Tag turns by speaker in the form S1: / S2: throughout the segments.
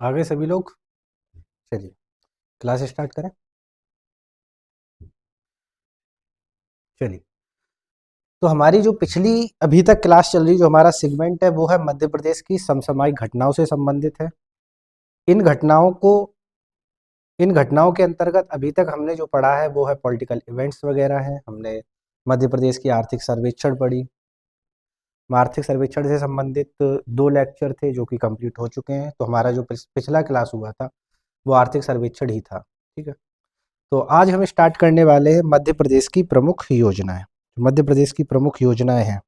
S1: आ गए सभी लोग। चलिए क्लास स्टार्ट करें। चलिए, तो हमारी जो पिछली अभी तक क्लास चल रही, जो हमारा सेगमेंट है वो है मध्य प्रदेश की समसामयिक घटनाओं से संबंधित है। इन घटनाओं को इन घटनाओं के अंतर्गत अभी तक हमने जो पढ़ा है वो है पॉलिटिकल इवेंट्स वगैरह हैं। हमने मध्य प्रदेश की आर्थिक सर्वेक्षण पढ़ी। आर्थिक सर्वेक्षण से संबंधित दो लेक्चर थे जो कि कंप्लीट हो चुके हैं। तो हमारा जो पिछला क्लास हुआ था वो आर्थिक सर्वेक्षण ही था। ठीक है, तो आज हम स्टार्ट करने वाले हैं मध्य प्रदेश की प्रमुख योजनाएं। मध्य प्रदेश की प्रमुख योजनाएं हैं,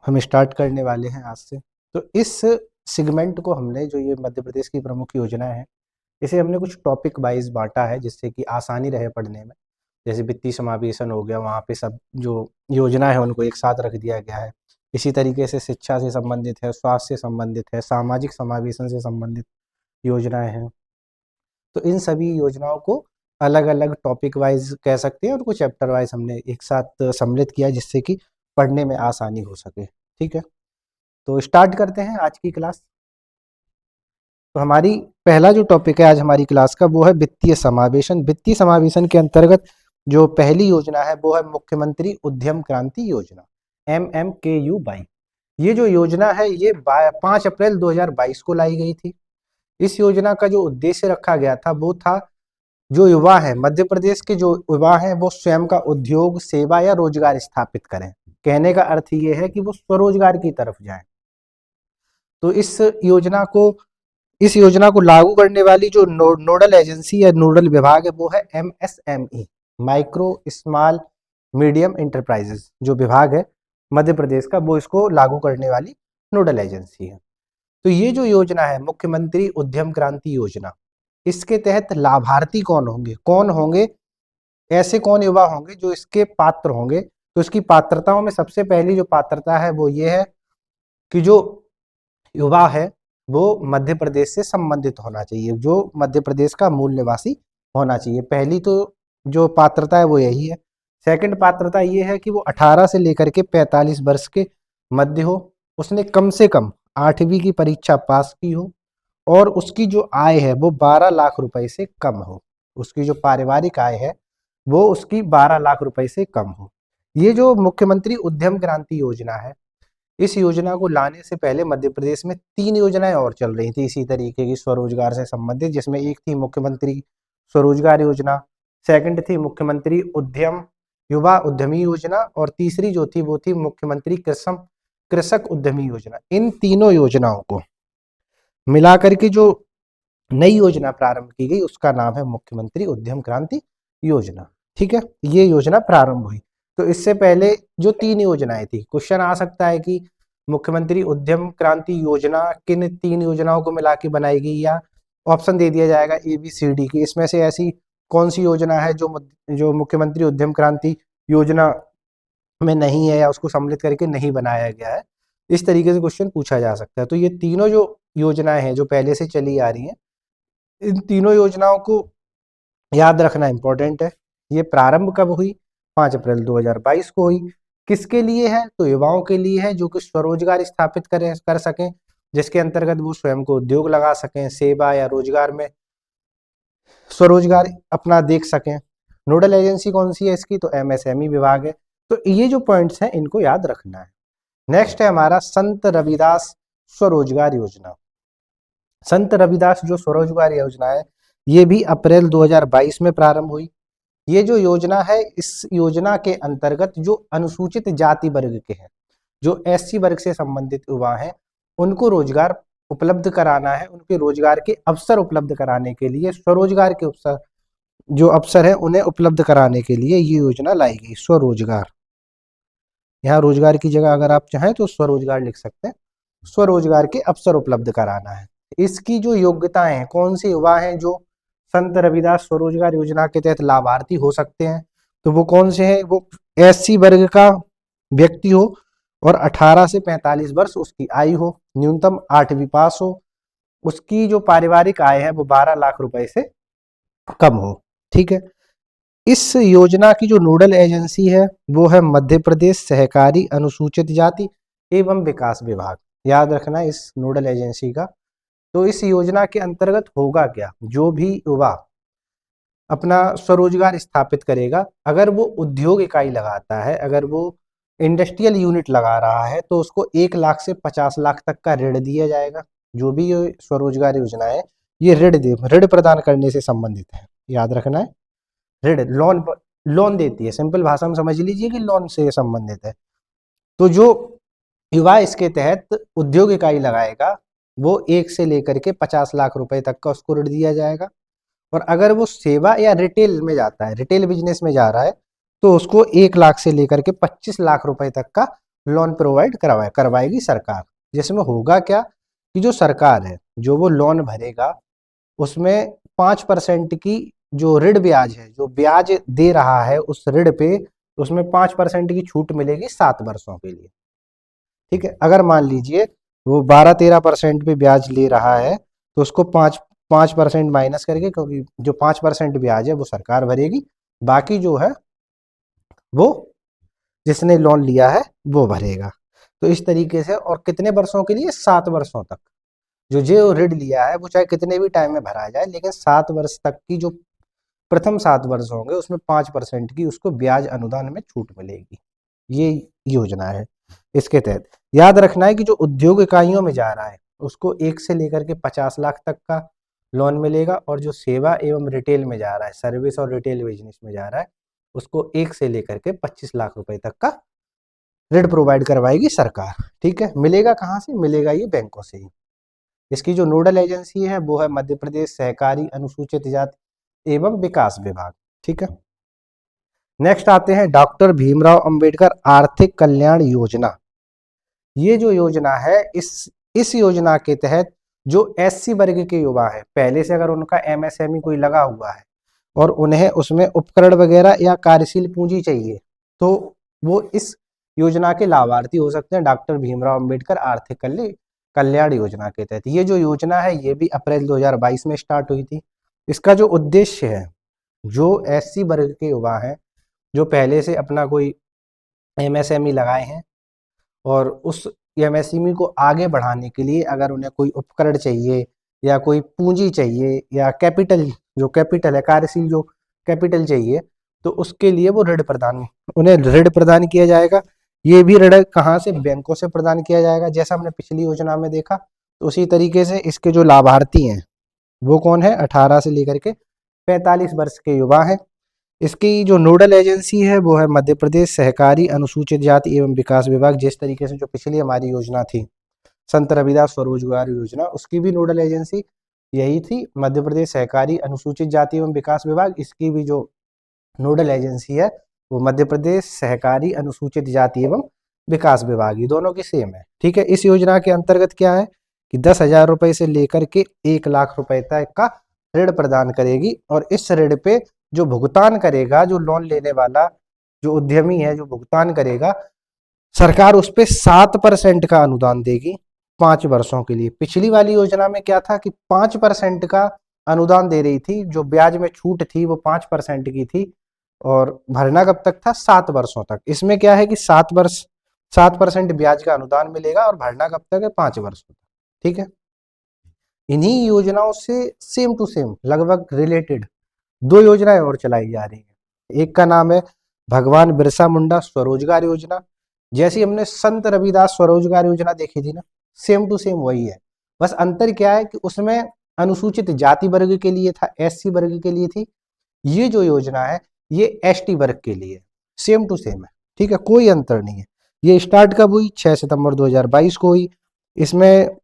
S1: हम स्टार्ट करने वाले हैं आज से। तो इस सेगमेंट को हमने, जो ये मध्य प्रदेश की प्रमुख योजनाएं हैं, इसे हमने कुछ टॉपिक वाइज बांटा है जिससे कि आसानी रहे पढ़ने में। जैसे वित्तीय समावेशन हो गया, वहाँ पे सब जो योजना है उनको एक साथ रख दिया गया है। इसी तरीके से शिक्षा से संबंधित है, स्वास्थ्य से संबंधित है, सामाजिक समावेशन से संबंधित योजनाएं हैं। तो इन सभी योजनाओं को अलग अलग टॉपिक वाइज कह सकते हैं और कुछ चैप्टर वाइज हमने एक साथ सम्मिलित किया जिससे कि पढ़ने में आसानी हो सके। ठीक है, तो स्टार्ट करते हैं आज की क्लास। तो हमारी पहला जो टॉपिक है आज हमारी क्लास का वो है वित्तीय समावेशन। वित्तीय समावेशन के अंतर्गत जो पहली योजना है वो है मुख्यमंत्री उद्यम क्रांति योजना, MMKU22। ये जो योजना है ये 5 अप्रैल 2022 को लाई गई थी। इस योजना का जो उद्देश्य रखा गया था वो था, जो युवा हैं मध्य प्रदेश के, जो युवा हैं वो स्वयं का उद्योग, सेवा या रोजगार स्थापित करें। कहने का अर्थ ये है कि वो स्वरोजगार की तरफ जाएं। तो इस योजना को लागू करने वाली जो नोडल एजेंसी या नोडल विभाग है वो है MSME, micro small medium enterprises. जो विभाग है मध्य प्रदेश का वो इसको लागू करने वाली नोडल एजेंसी है। तो ये जो योजना है मुख्यमंत्री उद्यम क्रांति योजना, इसके तहत लाभार्थी कौन होंगे, ऐसे कौन युवा होंगे जो इसके पात्र होंगे। तो इसकी पात्रताओं में सबसे पहली जो पात्रता है वो ये है कि जो युवा है वो मध्य प्रदेश से संबंधित होना चाहिए, जो मध्य प्रदेश का मूल निवासी होना चाहिए। पहली तो जो पात्रता है वो यही है। सेकंड पात्रता ये है कि वो 18 से लेकर के 45 वर्ष के मध्य हो, उसने कम से कम 8वीं की परीक्षा पास की हो और उसकी जो आय है वो 12 लाख रुपए से कम हो। उसकी जो पारिवारिक आय है वो उसकी 12 लाख रुपए से कम हो। ये जो मुख्यमंत्री उद्यम क्रांति योजना है, इस योजना को लाने से पहले मध्य प्रदेश में 3 योजनाएं और चल रही थी इसी तरीके की स्वरोजगार से संबंधित, जिसमें एक थी मुख्यमंत्री स्वरोजगार योजना, सेकंड थी मुख्यमंत्री युवा उद्यमी योजना और तीसरी जो थी वो थी मुख्यमंत्री कृषक उद्यमी योजना। इन तीनों योजनाओं को मिलाकर के जो नई योजना प्रारंभ की गई उसका नाम है मुख्यमंत्री उद्यम क्रांति योजना। ठीक है, ये योजना प्रारंभ हुई। तो इससे पहले जो 3 योजनाएं थी, क्वेश्चन आ सकता है कि मुख्यमंत्री उद्यम क्रांति योजना किन 3 योजनाओं को मिला के बनाई गई, या ऑप्शन दे दिया जाएगा ABCD की, इसमें से ऐसी कौन सी योजना है जो मुख्यमंत्री उद्यम क्रांति योजना में नहीं है या उसको सम्मिलित करके नहीं बनाया गया है। इस तरीके से क्वेश्चन पूछा जा सकता है। तो ये तीनों जो योजनाएं हैं जो पहले से चली आ रही हैं, इन तीनों योजनाओं को याद रखना इंपॉर्टेंट है। ये प्रारंभ कब हुई? 5 अप्रैल 2022 को हुई। किसके लिए है? तो युवाओं के लिए है, जो कि स्वरोजगार स्थापित कर सकें, जिसके अंतर्गत वो स्वयं को उद्योग लगा सकें, सेवा या रोजगार में स्वरोजगार अपना देख सकें। नोडल एजेंसी कौन सी है इसकी? तो MSME विभाग है। तो ये जो पॉइंट्स हैं इनको याद रखना है। नेक्स्ट है हमारा संत रविदास स्वरोजगार योजना। संत रविदास जो स्वरोजगार योजना है ये भी अप्रैल 2022 में प्रारंभ हुई। ये जो योजना है, इस योजना के अंतर्गत जो अनुसूचित जाति वर्ग के हैं, जो SC वर्ग से संबंधित युवा हैं, उनको रोजगार उपलब्ध कराना है। उनके रोजगार के अवसर उपलब्ध कराने के लिए, स्वरोजगार के अवसर है उन्हें उपलब्ध कराने के लिए ये योजना लाई गई, स्वरोजगार। यहाँ रोजगार की जगह अगर आप चाहें तो स्वरोजगार लिख सकते हैं। स्वरोजगार के अवसर उपलब्ध कराना है। इसकी जो योग्यताएं हैं, कौन से युवा हैं जो संत रविदास स्वरोजगार योजना के तहत लाभार्थी हो सकते हैं, तो वो कौन से हैं? वो SC वर्ग का व्यक्ति हो और 18 से 45 वर्ष उसकी आयु हो, न्यूनतम 8वीं पास हो, उसकी जो पारिवारिक आय है वो 12 लाख रुपए से कम हो। ठीक है, इस योजना की जो नोडल एजेंसी है वो है मध्य प्रदेश सहकारी अनुसूचित जाति एवं विकास विभाग। याद रखना इस नोडल एजेंसी का तो इस योजना के अंतर्गत होगा क्या, जो भी युवा अपना स्वरोजगार स्थापित करेगा, अगर वो उद्योग इकाई लगाता है, अगर वो इंडस्ट्रियल यूनिट लगा रहा है, तो उसको 1 लाख से 50 लाख तक का ऋण दिया जाएगा। जो भी ये स्वरोजगार योजना है, ये ऋण प्रदान करने से संबंधित है, याद रखना है। ऋण लोन देती है, सिंपल भाषा में समझ लीजिए कि लोन से संबंधित है। तो जो युवा इसके तहत उद्योग इकाई लगाएगा, वो 1 से लेकर के 50 लाख रुपए तक का उसको ऋण दिया जाएगा। और अगर वो सेवा या रिटेल में जाता है, रिटेल बिजनेस में जा रहा है, तो उसको 1 लाख से लेकर के 25 लाख रुपए तक का लोन प्रोवाइड करवाएगी सरकार। जिसमें होगा क्या कि जो सरकार है, जो वो लोन भरेगा, उसमें 5% की जो ऋण ब्याज है, जो ब्याज दे रहा है उस ऋण पे, उसमें 5% की छूट मिलेगी 7 वर्षों के लिए। ठीक है, अगर मान लीजिए वो 12-13% पे ब्याज ले रहा है, तो उसको 5% माइनस करके, क्योंकि जो 5% ब्याज है वो सरकार भरेगी, बाकी जो है वो जिसने लोन लिया है वो भरेगा। तो इस तरीके से, और कितने वर्षों के लिए, 7 वर्षों तक। जो ऋण लिया है वो चाहे कितने भी टाइम में भरा जाए, लेकिन 7 वर्ष तक की जो प्रथम 7 वर्ष होंगे, उसमें 5% की उसको ब्याज अनुदान में छूट मिलेगी। ये योजना है। इसके तहत याद रखना है कि जो उद्योग इकाइयों में जा रहा है, उसको 1 से लेकर के 50 लाख तक का लोन मिलेगा, और जो सेवा एवं रिटेल में जा रहा है, सर्विस और रिटेल बिजनेस में जा रहा है, उसको 1 से लेकर के 25 लाख रुपए तक का ऋण प्रोवाइड करवाएगी सरकार। ठीक है, मिलेगा कहाँ से, मिलेगा ये बैंकों से ही। इसकी जो नोडल एजेंसी है वो है मध्य प्रदेश सहकारी अनुसूचित जाति एवं विकास विभाग। ठीक है, नेक्स्ट आते हैं डॉक्टर भीमराव अंबेडकर आर्थिक कल्याण योजना। ये जो योजना है, इस योजना के तहत जो एससी वर्ग के युवा है, पहले से अगर उनका एमएसएमई कोई लगा हुआ है और उन्हें उसमें उपकरण वगैरह या कार्यशील पूंजी चाहिए, तो वो इस योजना के लाभार्थी हो सकते हैं, डॉक्टर भीमराव अंबेडकर आर्थिक कल्याण योजना के तहत। ये जो योजना है, ये भी अप्रैल 2022 में स्टार्ट हुई थी। इसका जो उद्देश्य है, जो एससी वर्ग के युवा हैं, जो पहले से अपना कोई एमएसएमई लगाए हैं, और उस एमएसएमई को आगे बढ़ाने के लिए अगर उन्हें कोई उपकरण चाहिए या कोई पूंजी चाहिए या कैपिटल है, कार्यशील जो कैपिटल चाहिए, तो उसके लिए वो उन्हें ऋण प्रदान किया जाएगा। ये भी ऋण कहाँ से, बैंकों से प्रदान किया जाएगा, जैसा हमने पिछली योजना में देखा। तो उसी तरीके से इसके जो लाभार्थी हैं वो कौन है, 18 से लेकर के 45 वर्ष के युवा हैं। इसकी जो नोडल एजेंसी है वो है मध्य प्रदेश सहकारी अनुसूचित जाति एवं विकास विभाग। जिस तरीके से जो पिछली हमारी योजना थी, संत रविदास स्वरोजगार योजना, उसकी भी नोडल एजेंसी यही थी, मध्य प्रदेश सहकारी अनुसूचित जाति एवं विकास विभाग। इसकी भी जो नोडल एजेंसी है वो मध्य प्रदेश सहकारी अनुसूचित जाति एवं विकास विभाग, ये दोनों की सेम है। ठीक है, इस योजना के अंतर्गत क्या है कि 10,000 रुपए से लेकर के 1 लाख रुपए तक का ऋण प्रदान करेगी, और इस ऋण पे जो भुगतान करेगा, जो लोन लेने वाला जो उद्यमी है, जो भुगतान करेगा, सरकार उस पे 7% का अनुदान देगी 5 वर्षों के लिए। पिछली वाली योजना में क्या था कि 5% का अनुदान दे रही थी, जो ब्याज में छूट थी वो 5% की थी, और भरना कब तक था, 7 वर्षों तक। इसमें क्या है कि 7% ब्याज का अनुदान मिलेगा, और भरना कब तक है, 5 वर्षों तक। ठीक है, इन्हीं योजनाओं से सेम टू सेम लगभग रिलेटेड 2 योजनाएं और चलाई जा रही है। एक का नाम है भगवान बिरसा मुंडा स्वरोजगार योजना। जैसी हमने संत रविदास स्वरोजगार योजना देखी थी ना, सेम टू सेम वही है। बस अंतर क्या है कि उसमें अनुसूचित जाति वर्ग के लिए था, एससी वर्ग के लिए थी। ये जो योजना है ये एसटी वर्ग के लिए, सेम टू सेम है। ठीक है, कोई अंतर नहीं है। ये स्टार्ट कब हुई, 6 सितंबर 2022 को हुई। इसमें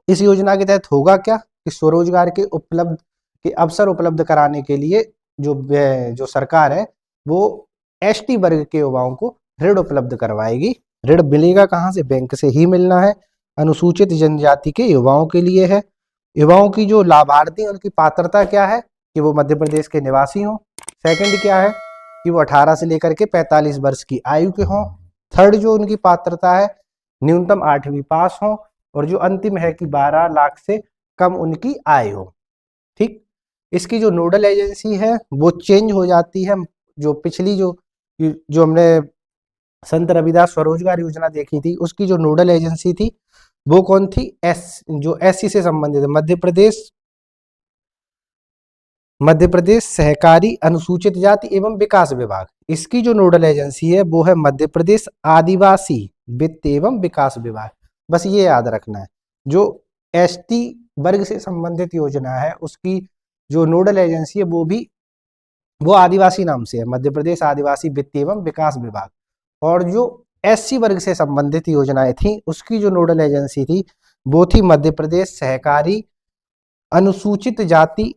S1: इस योजना के तहत होगा क्या कि स्वरोजगार के अवसर उपलब्ध कराने के लिए जो सरकार है वो एसटी वर्ग के युवाओं को ऋण उपलब्ध करवाएगी। ऋण मिलेगा कहाँ से, बैंक से ही मिलना है। अनुसूचित जनजाति के युवाओं के लिए है। युवाओं की जो लाभार्थी हैं उनकी पात्रता क्या है कि वो मध्य प्रदेश के निवासी हों। सेकंड क्या है कि वो 18 से लेकर के 45 वर्ष की आयु के हों। थर्ड जो उनकी पात्रता है, न्यूनतम 8वीं पास हो, और जो अंतिम है कि 12 लाख से कम उनकी आय हो। ठीक, इसकी जो नोडल एजेंसी है वो चेंज हो जाती है। जो पिछली जो हमने संत रविदास स्वरोजगार योजना देखी थी, उसकी जो नोडल एजेंसी थी वो कौन थी? जो एससी से संबंधित है, मध्य प्रदेश सहकारी अनुसूचित जाति एवं विकास विभाग। इसकी जो नोडल एजेंसी है वो है मध्य प्रदेश आदिवासी वित्त एवं विकास विभाग। बस ये याद रखना है, जो एसटी वर्ग से संबंधित योजना है उसकी जो नोडल एजेंसी है वो आदिवासी नाम से है, मध्य प्रदेश आदिवासी वित्त एवं विकास विभाग। और जो एससी वर्ग से संबंधित योजनाएं थी उसकी जो नोडल एजेंसी थी वो थी मध्य प्रदेश सहकारी अनुसूचित जाति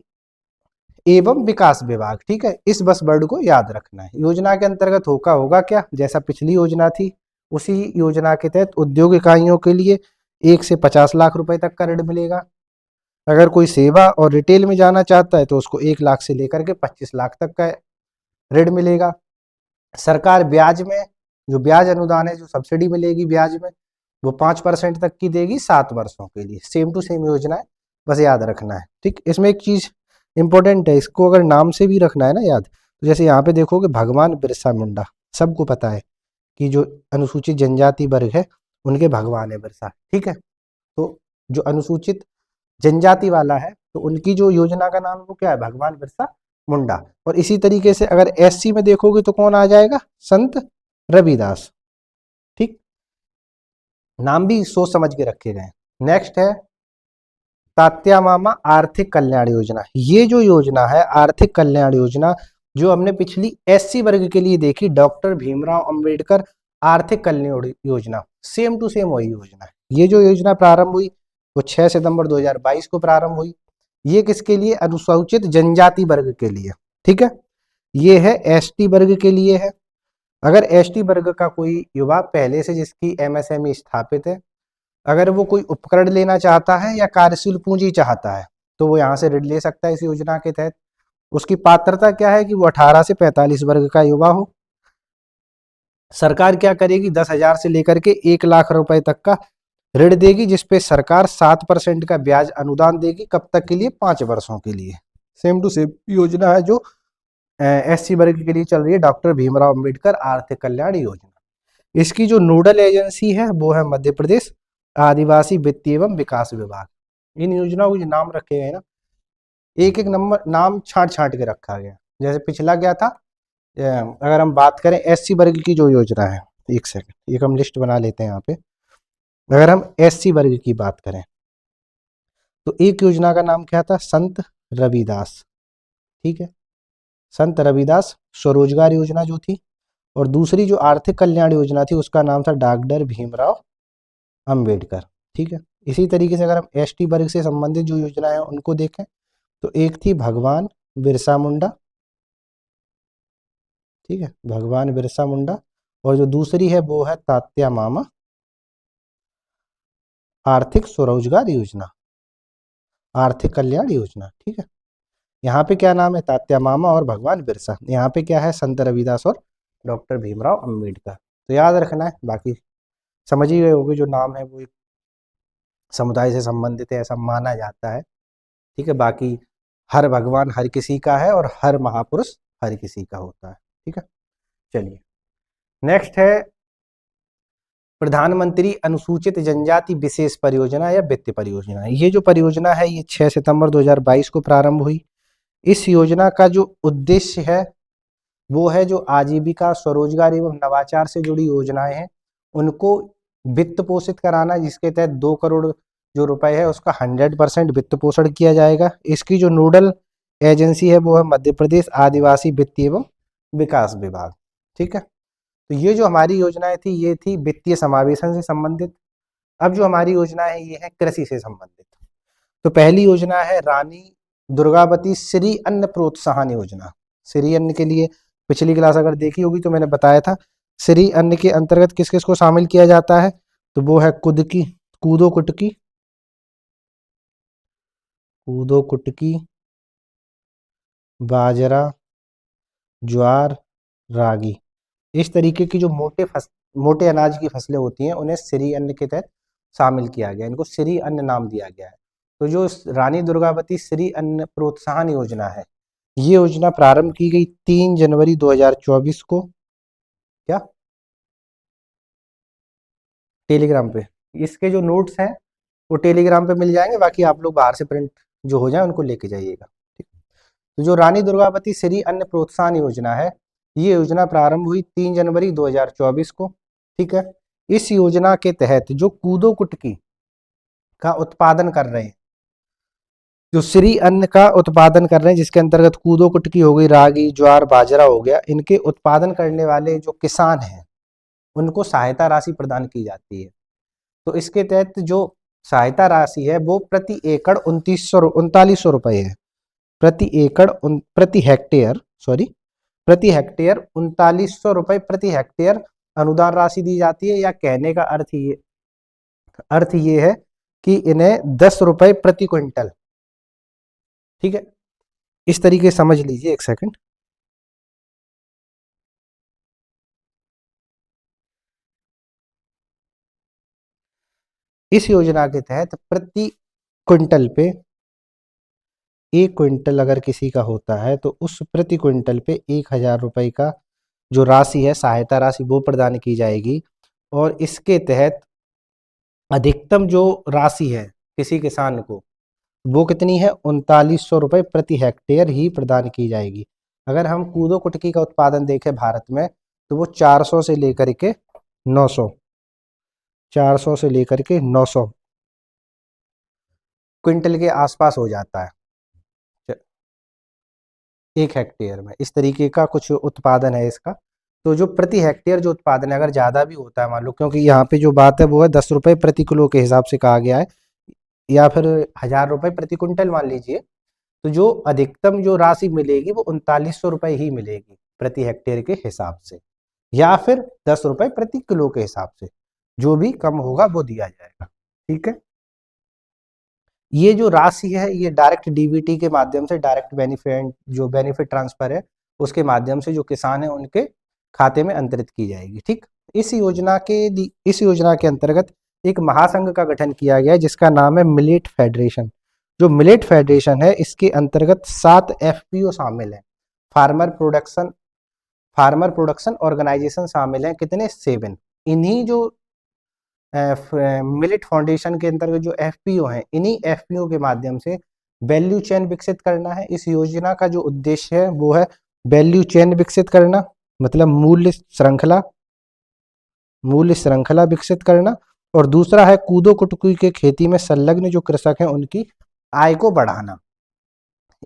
S1: एवं विकास विभाग। ठीक है, इस बस वर्ड को याद रखना है। योजना के अंतर्गत होगा क्या, जैसा पिछली योजना थी उसी योजना के तहत उद्योग इकाइयों के लिए 1 से 50 लाख रुपए तक का ऋण मिलेगा। अगर कोई सेवा और रिटेल में जाना चाहता है तो उसको 1 लाख से लेकर के 25 लाख तक का ऋण मिलेगा। सरकार ब्याज में जो ब्याज अनुदान है, जो सब्सिडी मिलेगी ब्याज में, वो 5% तक की देगी 7 वर्षों के लिए। सेम टू सेम योजना है, बस याद रखना है। ठीक, इसमें एक चीज इंपॉर्टेंट है, इसको अगर नाम से भी रखना है ना याद, तो जैसे यहाँ पे देखोगे भगवान बिरसा मुंडा, सबको पता है कि जो अनुसूचित जनजाति वर्ग है उनके भगवान है बिरसा। ठीक है, तो जो अनुसूचित जनजाति वाला है तो उनकी जो योजना का नाम वो क्या है? भगवान बिरसा मुंडा। और इसी तरीके से अगर एससी में देखोगे तो कौन आ जाएगा? संत रविदास। ठीक, नाम भी सोच समझ के रखे गए। नेक्स्ट है तात्या मामा आर्थिक कल्याण योजना। ये जो योजना है आर्थिक कल्याण योजना, जो हमने पिछली एससी वर्ग के लिए देखी, डॉक्टर भीमराव अंबेडकर आर्थिक Kalyan Yojana, same to same वही योजना है। ये जो योजना प्रारंभ हुई वो 6 सितंबर 2022 को प्रारंभ हुई। ये किसके लिए? अनुसूचित जनजाति वर्ग के लिए। ठीक है, ये है एसटी वर्ग के लिए है। अगर एसटी वर्ग का कोई युवा पहले से जिसकी एमएसएमई स्थापित है, अगर वो कोई उपकरण लेना चाहता है या कार्यशील पूंजी चाहता है तो वो यहाँ से ऋण ले सकता है इस योजना के तहत। उसकी पात्रता क्या है कि वो 18 से 45 वर्ग का युवा हो। सरकार क्या करेगी? 10,000 से लेकर के 1 लाख रुपए तक का ऋण देगी, जिसपे सरकार 7% का ब्याज अनुदान देगी। कब तक के लिए? 5 वर्षों के लिए। सेम टू सेम योजना है जो एससी वर्ग के लिए चल रही है, डॉक्टर भीमराव अंबेडकर आर्थिक कल्याण योजना। इसकी जो नोडल एजेंसी है वो है मध्य प्रदेश आदिवासी वित्त एवं विकास विभाग। इन योजनाओं के जो नाम रखे गए ना, एक एक नंबर नाम छांट छांट के रखा गया। जैसे पिछला क्या था, अगर हम बात करें एससी वर्ग की जो योजना है, एक सेकंड एक हम लिस्ट बना लेते हैं यहाँ पे। अगर हम एससी वर्ग की बात करें तो एक योजना का नाम क्या था? संत रविदास। ठीक है, संत रविदास स्वरोजगार योजना जो थी, और दूसरी जो आर्थिक कल्याण योजना थी उसका नाम था डॉक्टर भीमराव अंबेडकर। ठीक है, इसी तरीके से अगर हम एसटी वर्ग से संबंधित जो योजना है उनको देखें तो एक थी भगवान बिरसा मुंडा। ठीक है, भगवान बिरसा मुंडा। और जो दूसरी है वो है तात्या मामा आर्थिक स्वरोजगार योजना, आर्थिक कल्याण योजना। ठीक है, यहाँ पे क्या नाम है? तात्या मामा और भगवान बिरसा। यहाँ पे क्या है? संत रविदास और डॉक्टर भीमराव अंबेडकर। तो याद रखना है, बाकी समझ ही गए होंगे जो नाम है वो एक समुदाय से संबंधित है ऐसा माना जाता है। ठीक है, बाकी हर भगवान हर किसी का है और हर महापुरुष हर किसी का होता है। ठीक है, चलिए नेक्स्ट है प्रधानमंत्री अनुसूचित जनजाति विशेष परियोजना या वित्त परियोजना। ये जो परियोजना है ये 6 सितंबर 2022 को प्रारंभ हुई। इस योजना का जो उद्देश्य है वो है जो आजीविका स्वरोजगार एवं नवाचार से जुड़ी योजनाएं हैं उनको वित्त पोषित कराना, जिसके तहत 2 करोड़ जो रुपए है उसका 100% वित्त पोषण किया जाएगा। इसकी जो नोडल एजेंसी है वो है मध्य प्रदेश आदिवासी वित्त एवं विकास विभाग। ठीक है, तो ये जो हमारी योजनाएं थी ये थी वित्तीय समावेशन से संबंधित। अब जो हमारी योजना है ये है कृषि से संबंधित। तो पहली योजना है रानी दुर्गावती श्री अन्न प्रोत्साहन योजना। श्री अन्न के लिए पिछली क्लास अगर देखी होगी तो मैंने बताया था श्री अन्न के अंतर्गत किस किस को शामिल किया जाता है, तो वो है कूदो कुटकी, बाजरा, ज्वार, रागी। इस तरीके की जो मोटे अनाज की फसलें होती हैं उन्हें श्री अन्न के तहत शामिल किया गया, इनको श्री अन्न नाम दिया गया है। तो जो रानी दुर्गावती श्री अन्न प्रोत्साहन योजना है ये योजना प्रारंभ की गई 3 जनवरी 2024 को। क्या टेलीग्राम पे। इसके जो नोट्स हैं वो टेलीग्राम पे मिल जाएंगे, बाकी आप लोग बाहर से प्रिंट जो हो जाए उनको लेके जाइएगा। ठीक। तो जो रानी दुर्गावती श्री अन्न प्रोत्साहन योजना है, ये योजना प्रारंभ हुई 3 जनवरी 2024 को। ठीक है। इस योजना के तहत जो कूदो कुटकी का उत्पादन कर रहे हैं, जो श्री अन्न का उत्पादन कर रहे हैं, जिसके अंतर्गत कूदो कुटकी हो गई, रागी, ज्वार, बाजरा हो गया, इनके उत्पादन करने वाले जो किसान हैं उनको सहायता राशि प्रदान की जाती है। तो इसके तहत जो सहायता राशि है वो प्रति एकड़ 3900 रुपए है। प्रति एकड़ प्रति हेक्टेयर, सॉरी, प्रति हेक्टेयर 3900 रुपए प्रति हेक्टेयर अनुदान राशि दी जाती है। या कहने का अर्थ ये है कि इन्हें 10 रुपए प्रति क्विंटल, ठीक है, इस तरीके समझ लीजिए। एक सेकंड। इस योजना के तहत प्रति क्विंटल पे, 1 क्विंटल अगर किसी का होता है तो उस प्रति क्विंटल पे 1000 रुपए का जो राशि है, सहायता राशि, वो प्रदान की जाएगी। और इसके तहत अधिकतम जो राशि है किसी किसान को, वो कितनी है, 3900 रुपए प्रति हेक्टेयर ही प्रदान की जाएगी। अगर हम कूदो कुटकी का उत्पादन देखें भारत में, तो वो 400 से लेकर के 900, 400 से लेकर के 900 क्विंटल के आसपास हो जाता है 1 हेक्टेयर में। इस तरीके का कुछ उत्पादन है इसका। तो जो प्रति हेक्टेयर जो उत्पादन है, अगर ज़्यादा भी होता है मान लो, क्योंकि यहाँ पे जो बात है वो है 10 रुपए प्रति किलो के हिसाब से कहा गया है, या फिर 1000 रुपए प्रति क्विंटल मान लीजिए, तो जो अधिकतम जो राशि मिलेगी वो 3900 रुपए ही मिलेगी प्रति हेक्टेयर के हिसाब से, या फिर 10 रुपए प्रति किलो के हिसाब से। जो भी कम होगा वो दिया जाएगा। ठीक है। ये जो राशि है ये डायरेक्ट डीबीटी के माध्यम से, डायरेक्ट बेनिफिट ट्रांसफर है, उसके माध्यम से जो किसान है उनके खाते में अंतरित की जाएगी। ठीक। इस योजना के अंतर्गत एक महासंघ का गठन किया गया है जिसका नाम है मिलेट फेडरेशन। जो मिलेट फेडरेशन है इसके अंतर्गत 7 एफपीओ शामिल हैं। फार्मर प्रोडक्शन ऑर्गेनाइजेशन शामिल हैं। कितने, 7। इन्हीं जो मिलेट फाउंडेशन के अंतर्गत जो एफपीओ हैं, इन्हीं एफपीओ के माध्यम से वैल्यू चेन विकसित करना है। इस योजना का जो उद्देश्य है वो है वैल्यू चेन विकसित करना, मतलब मूल्य श्रृंखला विकसित करना। और दूसरा है कूदो कुटकी के खेती में संलग्न जो कृषक हैं उनकी आय को बढ़ाना।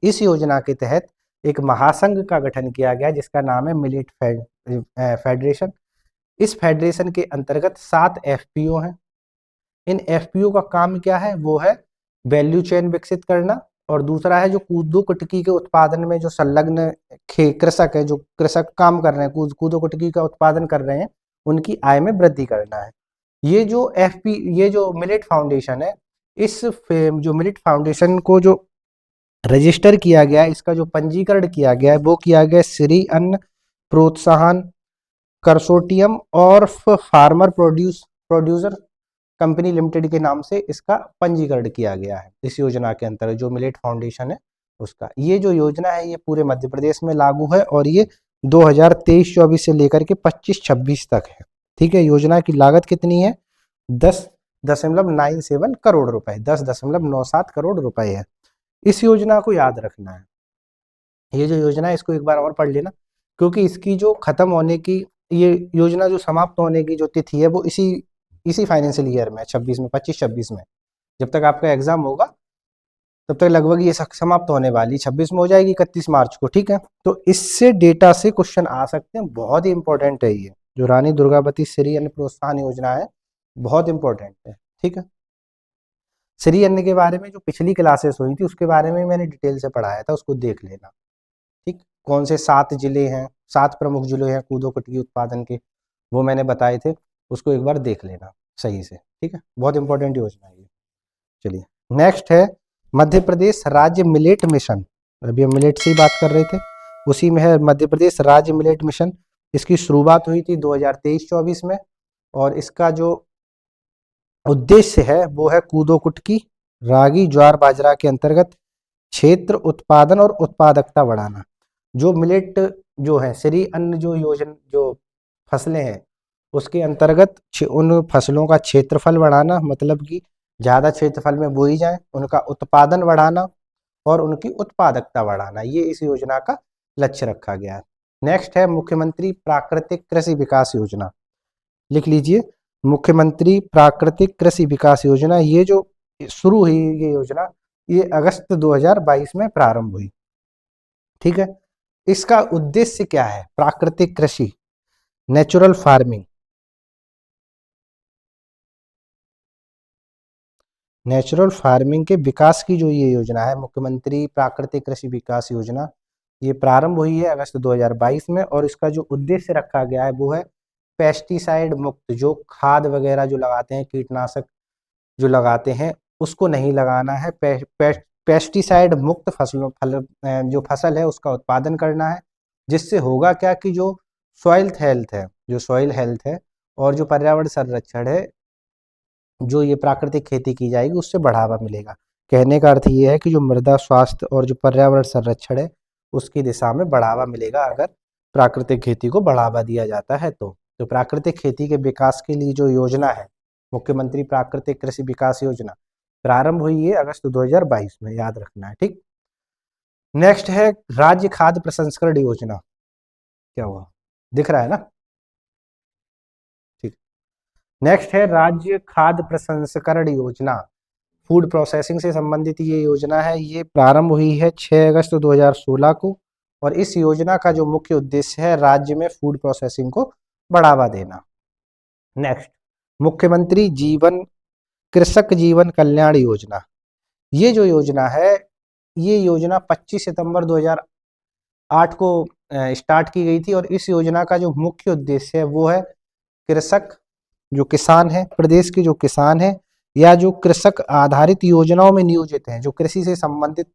S1: इस योजना के तहत एक महासंघ का गठन किया गया जिसका नाम है मिलेट फेडरेशन। इस फेडरेशन के अंतर्गत 7 एफपीओ हैं। इन एफपीओ का काम क्या है, वो है वैल्यू चेन विकसित करना, और दूसरा है जो कूदो कुटकी के उत्पादन में जो संलग्न कृषक है, जो कृषक काम कर रहे हैं, कूदो कुटकी का उत्पादन कर रहे हैं, उनकी आय में वृद्धि करना है। ये जो मिलेट फाउंडेशन है, इस जो मिलेट फाउंडेशन को जो रजिस्टर किया गया है, इसका जो पंजीकरण किया गया है वो किया गया श्री अन्न प्रोत्साहन कंसोर्टियम और फार्मर प्रोड्यूसर कंपनी लिमिटेड के नाम से इसका पंजीकरण किया गया है। इस योजना के अंतर्गत जो मिलेट फाउंडेशन है उसका, ये जो योजना है ये पूरे मध्य प्रदेश में लागू है और ये 2023-24 से लेकर के 25-26 तक है। ठीक है। योजना की लागत कितनी है, 10.97 करोड़ रुपए, 10.97 करोड़ रुपए है। इस योजना को याद रखना है। ये जो योजना है इसको एक बार और पढ़ लेना, क्योंकि इसकी जो खत्म होने की, ये योजना जो समाप्त होने की जो तिथि है वो इसी फाइनेंशियल ईयर में 25-26 में, जब तक आपका एग्जाम होगा तब तक लगभग ये समाप्त होने वाली, 26 में हो जाएगी 31 मार्च को। ठीक है। तो इससे डेटा से क्वेश्चन आ सकते हैं, बहुत ही इंपॉर्टेंट है ये जो रानी दुर्गावती श्री अन्न प्रोत्साहन योजना है, बहुत इंपॉर्टेंट है। ठीक है। श्री अन्न के बारे में जो पिछली क्लासेस हुई थी उसके बारे में मैंने डिटेल से पढ़ाया था, उसको देख लेना। ठीक। कौन से 7 जिले हैं, 7 प्रमुख जिले हैं कूदो कुटकी उत्पादन के, वो मैंने बताए थे, उसको एक बार देख लेना सही से। ठीक है। बहुत इंपॉर्टेंट योजना है ये। चलिए नेक्स्ट है मध्य प्रदेश राज्य मिलेट मिशन। अभी हम मिलेट से ही बात कर रहे थे, उसी में है मध्य प्रदेश राज्य मिलेट मिशन। इसकी शुरुआत हुई थी 2023-24 में, और इसका जो उद्देश्य है वो है कूदो कुटकी, रागी, ज्वार, बाजरा के अंतर्गत क्षेत्र उत्पादन और उत्पादकता बढ़ाना। जो मिलेट जो है, श्री अन्न जो फसलें हैं उसके अंतर्गत उन फसलों का क्षेत्रफल बढ़ाना, मतलब कि ज़्यादा क्षेत्रफल में बोई जाए, उनका उत्पादन बढ़ाना और उनकी उत्पादकता बढ़ाना, ये इस योजना का लक्ष्य रखा गया है। नेक्स्ट है मुख्यमंत्री प्राकृतिक कृषि विकास योजना। लिख लीजिए, मुख्यमंत्री प्राकृतिक कृषि विकास योजना। ये जो शुरू हुई ये योजना, ये अगस्त 2022 में प्रारंभ हुई। ठीक है, इसका उद्देश्य क्या है? प्राकृतिक कृषि, नेचुरल फार्मिंग, नेचुरल फार्मिंग के विकास की जो ये योजना है, मुख्यमंत्री प्राकृतिक कृषि विकास योजना, ये प्रारंभ हुई है अगस्त 2022 में। और इसका जो उद्देश्य रखा गया है वो है पेस्टिसाइड मुक्त, जो खाद वगैरह जो लगाते हैं, कीटनाशक जो लगाते हैं, उसको नहीं लगाना है। पेस्टिसाइड मुक्त जो फसल है उसका उत्पादन करना है। जिससे होगा क्या कि जो सॉइल हेल्थ है और जो पर्यावरण संरक्षण है, जो ये प्राकृतिक खेती की जाएगी उससे बढ़ावा मिलेगा। कहने का अर्थ ये है कि जो मृदा स्वास्थ्य और जो पर्यावरण संरक्षण है उसकी दिशा में बढ़ावा मिलेगा अगर प्राकृतिक खेती को बढ़ावा दिया जाता है तो प्राकृतिक खेती के विकास के लिए जो योजना है, मुख्यमंत्री प्राकृतिक कृषि विकास योजना, प्रारंभ हुई है अगस्त 2022 में, याद रखना है। ठीक, नेक्स्ट है राज्य खाद्य प्रसंस्करण योजना। क्या हुआ, दिख रहा है ना? ठीक, नेक्स्ट है राज्य खाद्य प्रसंस्करण योजना। फूड प्रोसेसिंग से संबंधित ये योजना है। ये प्रारंभ हुई है 6 अगस्त 2016 को। और इस योजना का जो मुख्य उद्देश्य है राज्य में फूड प्रोसेसिंग को बढ़ावा देना। नेक्स्ट, मुख्यमंत्री कृषक जीवन कल्याण योजना। ये जो योजना है, ये योजना 25 सितंबर 2008 को स्टार्ट की गई थी। और इस योजना का जो मुख्य उद्देश्य है वो है कृषक, जो किसान है, प्रदेश के जो किसान है या जो कृषक आधारित योजनाओं में नियोजित हैं, जो कृषि से संबंधित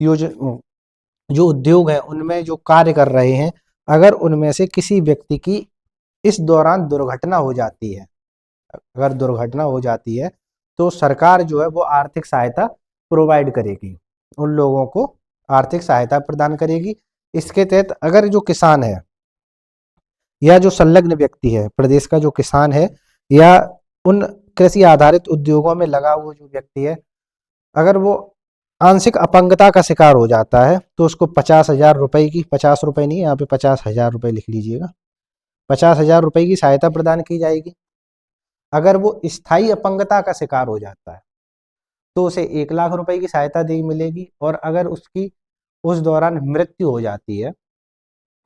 S1: जो उद्योग है उनमें जो कार्य कर रहे हैं, अगर उनमें से किसी व्यक्ति की इस दौरान दुर्घटना हो जाती है, अगर दुर्घटना हो जाती है तो सरकार जो है वो आर्थिक सहायता प्रोवाइड करेगी, उन लोगों को आर्थिक सहायता प्रदान करेगी। इसके तहत अगर जो किसान है या जो संलग्न व्यक्ति है, प्रदेश का जो किसान है या उन कृषि आधारित उद्योगों में लगा हुआ जो व्यक्ति है, अगर वो आंशिक अपंगता का शिकार हो जाता है तो उसको 50,000 रुपए की, 50 रुपए नहीं, यहाँ पे 50,000 रुपए लिख लीजिएगा, 50,000 रुपए की सहायता प्रदान की जाएगी। अगर वो स्थायी अपंगता का शिकार हो जाता है तो उसे 1 लाख रुपए की सहायता दी मिलेगी। और अगर उसकी उस दौरान मृत्यु हो जाती है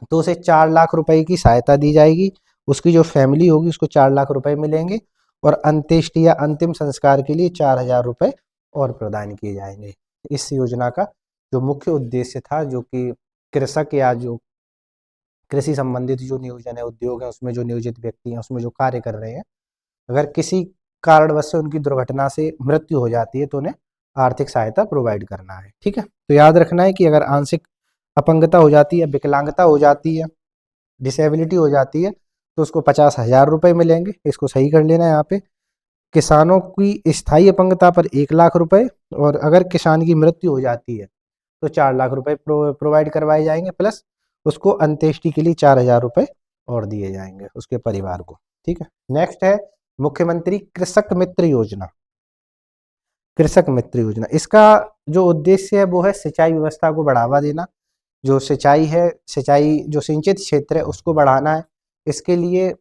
S1: तो उसे 4 लाख रुपए की सहायता दी जाएगी। उसकी जो फैमिली होगी उसको 4 लाख रुपए मिलेंगे। और अंत्येष्टि या अंतिम संस्कार के लिए 4,000 रुपए और प्रदान किए जाएंगे। इस योजना का जो मुख्य उद्देश्य था, जो कि कृषक या जो कृषि संबंधित जो नियोजन है, उद्योग है, उसमें जो नियोजित व्यक्ति हैं, उसमें जो कार्य कर रहे हैं, अगर किसी कारणवश से उनकी दुर्घटना से मृत्यु हो जाती है तो उन्हें आर्थिक सहायता प्रोवाइड करना है। ठीक है, तो याद रखना है कि अगर आंशिक अपंगता हो जाती है, विकलांगता हो जाती है, डिसेबिलिटी हो जाती है तो उसको 50,000 रुपए मिलेंगे। इसको सही कर लेना है यहाँ पे। किसानों की स्थायी अपंगता पर 1 लाख रुपए, और अगर किसान की मृत्यु हो जाती है तो 4 लाख रुपए प्रोवाइड करवाए जाएंगे, प्लस उसको अंत्येष्टि के लिए 4,000 रुपए और दिए जाएंगे उसके परिवार को। ठीक है, नेक्स्ट है मुख्यमंत्री कृषक मित्र योजना। कृषक मित्र योजना, इसका जो उद्देश्य है वो है सिंचाई व्यवस्था को बढ़ावा देना। जो सिंचाई है, सिंचाई जो सिंचित क्षेत्र है उसको बढ़ाना है। इसके लिए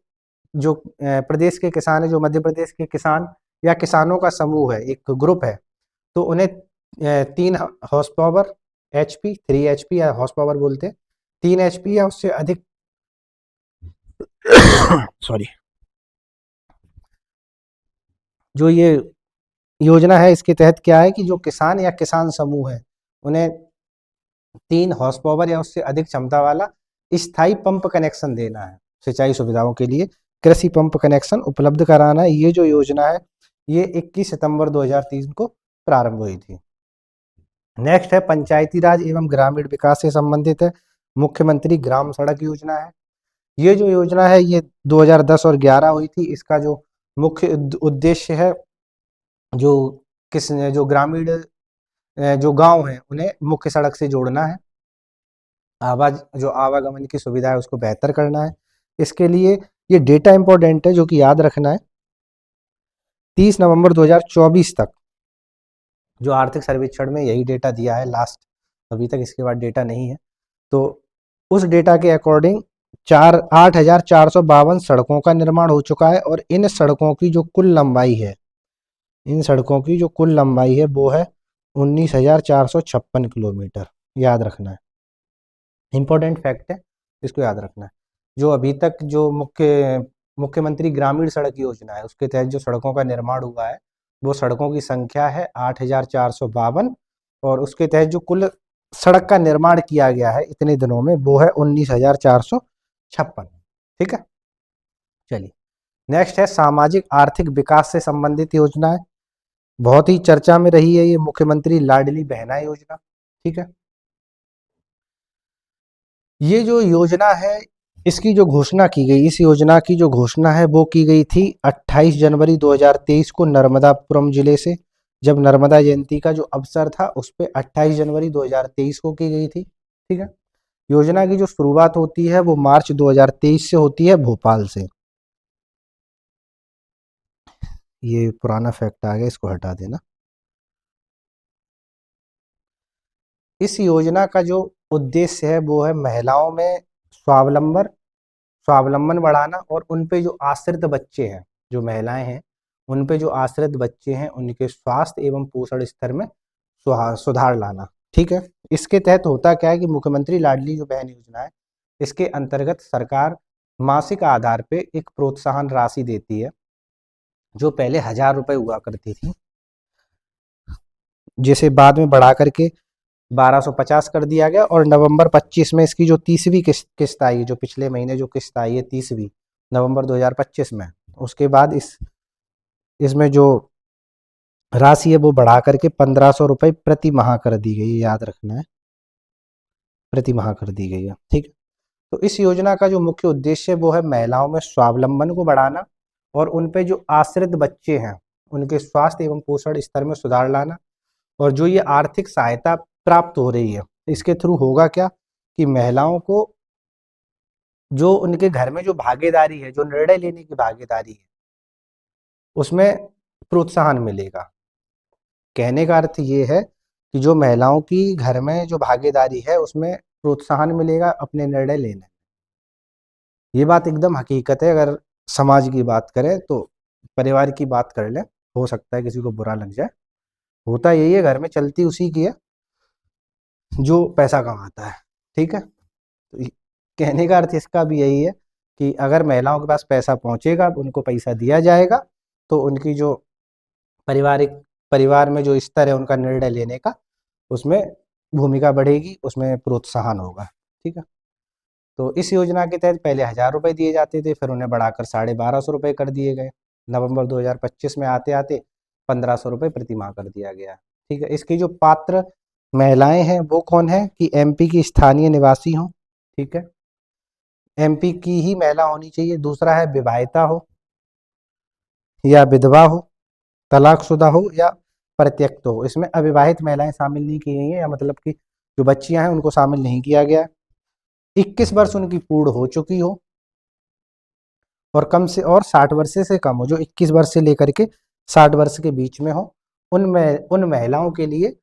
S1: जो प्रदेश के किसान है, जो मध्य प्रदेश के किसान या किसानों का समूह है, एक ग्रुप है, तो उन्हें 3 हॉर्स पावर, HP 3 HP या हॉर्स पावर बोलते हैं, 3 HP या उससे अधिक सॉरी, जो ये योजना है इसके तहत क्या है कि जो किसान या किसान समूह है उन्हें 3 हॉर्स पावर या उससे अधिक क्षमता वाला स्थायी पंप कनेक्शन देना है। सिंचाई सुविधाओं के लिए कृषि पंप कनेक्शन उपलब्ध कराना है। ये जो योजना है ये 21 सितंबर 2003 को प्रारंभ हुई थी। नेक्स्ट है पंचायती राज एवं ग्रामीण विकास से संबंधित है, मुख्यमंत्री ग्राम सड़क योजना है। ये जो योजना है ये 2010 और 11 हुई थी। इसका जो मुख्य उद्देश्य है, जो जो ग्रामीण जो गांव हैं उन्हें मुख्य सड़क से जोड़ना है। जो आवागमन की सुविधा है उसको बेहतर करना है। इसके लिए ये डेटा इंपॉर्टेंट है जो कि याद रखना है। 30 नवंबर 2024 तक जो आर्थिक सर्वेक्षण में यही डेटा दिया है लास्ट, अभी तक इसके बाद डेटा नहीं है। तो उस डेटा के अकॉर्डिंग 8,452 सड़कों का निर्माण हो चुका है और इन सड़कों की जो कुल लंबाई है, इन सड़कों की जो कुल लंबाई है वो है 19,456 किलोमीटर। याद रखना है, इंपॉर्टेंट फैक्ट है, इसको याद रखना है। जो अभी तक जो मुख्यमंत्री ग्रामीण सड़क योजना है उसके तहत जो सड़कों का निर्माण हुआ है वो सड़कों की संख्या है 8,452 और उसके तहत जो कुल सड़क का निर्माण किया गया है इतने दिनों में वो है 19,456। ठीक है, चलिए नेक्स्ट है सामाजिक आर्थिक विकास से संबंधित योजना है, बहुत ही चर्चा में रही है ये मुख्यमंत्री लाडली बहना योजना। ठीक है, ये जो योजना है इसकी जो घोषणा की गई, इस योजना की जो घोषणा है वो की गई थी 28 जनवरी 2023 को नर्मदापुरम जिले से, जब नर्मदा जयंती का जो अवसर था उस पे 28 जनवरी 2023 को की गई थी। ठीक है, योजना की जो शुरुआत होती है वो मार्च 2023 से होती है भोपाल से। ये पुराना फैक्ट आ गया, इसको हटा देना। इस योजना का जो उद्देश्य है वो है महिलाओं में स्वावलंबन बढ़ाना और उन पे जो आश्रित बच्चे हैं, जो महिलाएं हैं उन पे जो आश्रित बच्चे हैं उनके स्वास्थ्य एवं पोषण स्तर में सुधार लाना। ठीक है, इसके तहत होता क्या है कि मुख्यमंत्री लाडली जो बहन योजना है इसके अंतर्गत सरकार मासिक आधार पे एक प्रोत्साहन राशि देती है जो पहले 1,000 रुपए हुआ करती थी, जिसे बाद में बढ़ा करके 1250 कर दिया गया और नवंबर 25 में इसकी जो 30वीं किस्त आई, जो पिछले महीने जो किस्त आई है 30वीं नवंबर 2025 में, उसके बाद इसमें जो राशि है वो बढ़ा करके 1,500 रुपये प्रति माह कर दी गई है। याद रखना है, प्रति माह कर दी गई है। ठीक है, तो इस योजना का जो मुख्य उद्देश्य है वो है महिलाओं में स्वावलंबन को बढ़ाना और उन पे जो आश्रित बच्चे हैं उनके स्वास्थ्य एवं पोषण स्तर में सुधार लाना। और जो ये आर्थिक सहायता प्राप्त हो रही है इसके थ्रू होगा क्या कि महिलाओं को जो उनके घर में जो भागीदारी है, जो निर्णय लेने की भागीदारी है उसमें प्रोत्साहन मिलेगा। कहने का अर्थ ये है कि जो महिलाओं की घर में जो भागीदारी है उसमें प्रोत्साहन मिलेगा अपने निर्णय लेने। ये बात एकदम हकीकत है। अगर समाज की बात करें तो परिवार की बात कर लें, हो सकता है किसी को बुरा लग जाए, होता यही है, घर में चलती उसी की है जो पैसा कमाता है। ठीक है, तो कहने का अर्थ इसका भी यही है कि अगर महिलाओं के पास पैसा पहुंचेगा, उनको पैसा दिया जाएगा तो उनकी जो परिवार में जो स्तर है उनका निर्णय लेने का उसमें भूमिका बढ़ेगी, उसमें प्रोत्साहन होगा। ठीक है, तो इस योजना के तहत पहले 1,000 रुपये दिए जाते थे, फिर उन्हें बढ़ाकर 1,250 रुपये कर दिए गए। नवंबर 2025 में आते आते 1,500 रुपये प्रति माह कर दिया गया। ठीक है, इसकी जो पात्र महिलाएं हैं वो कौन है कि एमपी की स्थानीय निवासी हो। ठीक है, एमपी की ही महिला होनी चाहिए। दूसरा है विवाहिता हो या विधवा हो, तलाकशुदा हो या परित्यक्त हो। इसमें अविवाहित महिलाएं शामिल नहीं की गई हैं, या मतलब कि जो बच्चियां हैं उनको शामिल नहीं किया गया है। 21 वर्ष उनकी पूर्ण हो चुकी हो और कम से और 60 वर्ष से कम हो, जो 21 वर्ष से लेकर के 60 वर्ष के बीच में हो, उन महिलाओं के लिए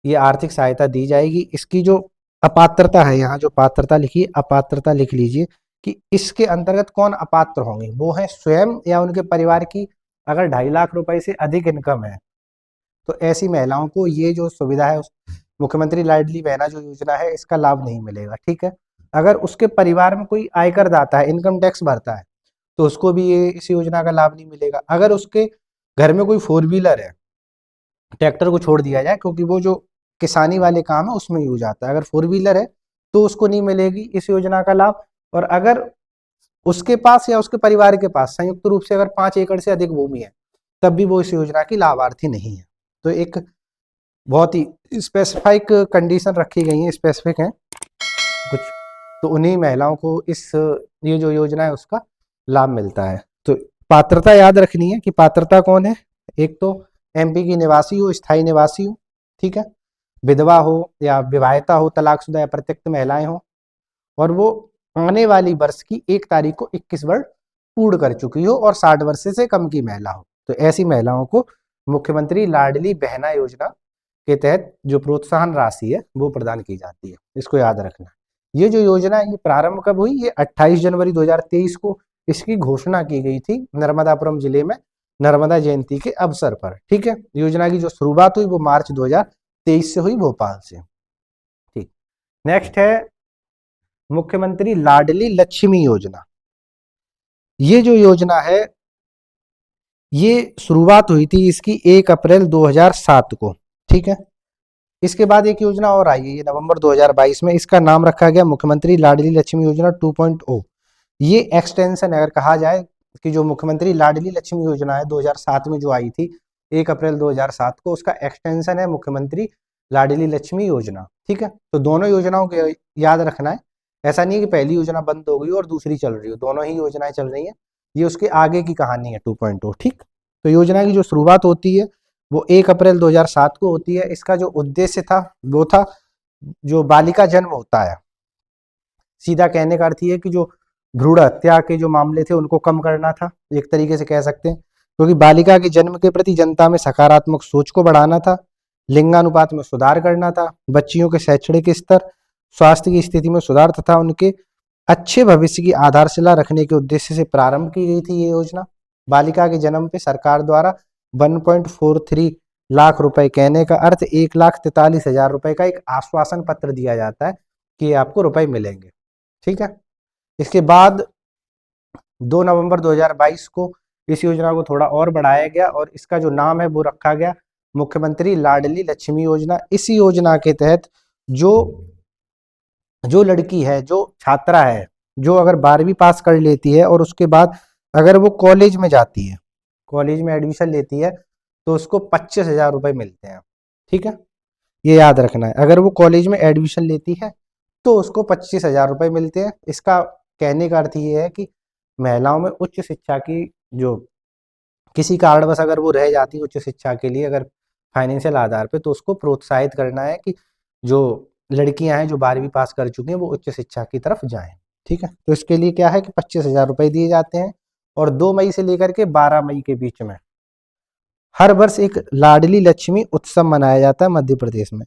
S1: ये आर्थिक सहायता दी जाएगी। इसकी जो अपात्रता है, यहाँ जो पात्रता लिखी है अपात्रता लिख लीजिए कि इसके अंतर्गत कौन अपात्र होंगे, वो है स्वयं या उनके परिवार की अगर 2.5 लाख रुपए से अधिक इनकम है तो ऐसी महिलाओं को ये जो सुविधा है मुख्यमंत्री लाडली बहना जो योजना है इसका लाभ नहीं मिलेगा। ठीक है, अगर उसके परिवार में कोई आयकर दाता है, इनकम टैक्स भरता है, तो उसको भी ये इस योजना का लाभ नहीं मिलेगा। अगर उसके घर में कोई 4 व्हीलर है, ट्रैक्टर को छोड़ दिया जाए क्योंकि वो जो किसानी वाले काम है उसमें यूज आता है, अगर 4 व्हीलर है तो उसको नहीं मिलेगी इस योजना का लाभ। और अगर उसके पास या उसके परिवार के पास संयुक्त रूप से अगर 5 एकड़ से अधिक भूमि है तब भी वो इस योजना की लाभार्थी नहीं है। तो एक बहुत ही स्पेसिफिक कंडीशन रखी गई है, स्पेसिफिक है कुछ, तो उन्हीं महिलाओं को ये जो योजना है उसका लाभ मिलता है। तो पात्रता याद रखनी है कि पात्रता कौन है, एक तो एमपी की निवासी हो, स्थायी निवासी हो। ठीक है, विधवा हो या विवाहिता हो, तलाकशुदा या परित्यक्त महिलाएं हो, और वो आने वाली वर्ष की 1 तारीख को 21 वर्ष पूर्ण कर चुकी हो और 60 वर्ष से कम की महिला हो, तो ऐसी महिलाओं को मुख्यमंत्री लाडली बहना योजना के तहत जो प्रोत्साहन राशि है वो प्रदान की जाती है। इसको याद रखना। ये जो योजना है ये प्रारंभ कब हुई? ये 28 जनवरी 2023 को इसकी घोषणा की गई थी नर्मदापुरम जिले में नर्मदा जयंती के अवसर पर। ठीक है, योजना की जो शुरुआत हुई वो मार्च 2023 से हुई भोपाल से। ठीक, नेक्स्ट है मुख्यमंत्री लाडली लक्ष्मी योजना। ये जो योजना है ये शुरुआत हुई थी इसकी 1 अप्रैल 2007 को। ठीक है, इसके बाद एक योजना और आई है ये नवंबर 2022 में, इसका नाम रखा गया मुख्यमंत्री लाडली लक्ष्मी योजना 2.0। ये एक्सटेंशन अगर कहा जाए कि जो मुख्यमंत्री लाडली लक्ष्मी योजना है 2007 में जो आई थी 1 अप्रैल 2007 को, उसका एक्सटेंशन है मुख्यमंत्री लाडली लक्ष्मी योजना। ठीक है, तो दोनों योजनाओं को याद रखना है। ऐसा नहीं है कि पहली योजना बंद हो गई और दूसरी चल रही हो, दोनों ही योजनाएं चल रही हैं। ये उसके आगे की कहानी है 2.0। ठीक, तो योजना की जो शुरुआत होती है वो 1 अप्रैल 2007 को होती है। इसका जो उद्देश्य था वो था जो बालिका जन्म होता है, सीधा कहने का अर्थ ये है कि जो भ्रूण हत्या के जो मामले थे उनको कम करना था, एक तरीके से कह सकते हैं, क्योंकि बालिका के जन्म के प्रति जनता में सकारात्मक सोच को बढ़ाना था, लिंगानुपात में सुधार करना था, बच्चियों के शैक्षणिक स्तर, स्वास्थ्य की स्थिति में सुधार तथा उनके अच्छे भविष्य की आधारशिला रखने के उद्देश्य से प्रारंभ की गई थी ये योजना। बालिका के जन्म पे सरकार द्वारा 1.43 लाख रुपए, कहने का अर्थ 1,43,000 रुपए का एक आश्वासन पत्र दिया जाता है कि आपको रुपए मिलेंगे। ठीक है, इसके बाद 2 नवंबर 2022 को इस योजना को थोड़ा और बढ़ाया गया और इसका जो नाम है वो रखा गया मुख्यमंत्री लाडली लक्ष्मी योजना। इस योजना के तहत जो लड़की है, जो छात्रा है, जो अगर 12वीं पास कर लेती है और उसके बाद अगर वो कॉलेज में जाती है, कॉलेज में एडमिशन लेती है, तो उसको 25,000 रुपए मिलते हैं। ठीक है, ये याद रखना है, अगर वो कॉलेज में एडमिशन लेती है तो उसको 25,000 रुपए मिलते हैं। इसका कहने का अर्थ ये है कि महिलाओं में उच्च शिक्षा की जो किसी कारणवश अगर वो रह जाती है उच्च शिक्षा के लिए, अगर फाइनेंशियल आधार पे, तो उसको प्रोत्साहित करना है कि जो लड़कियां हैं जो 12वीं पास कर चुकी हैं वो उच्च शिक्षा की तरफ जाएं। ठीक है, तो इसके लिए क्या है कि 25,000 रुपए दिए जाते हैं और 2 मई से लेकर के 12 मई के बीच में हर वर्ष एक लाडली लक्ष्मी उत्सव मनाया जाता है मध्य प्रदेश में।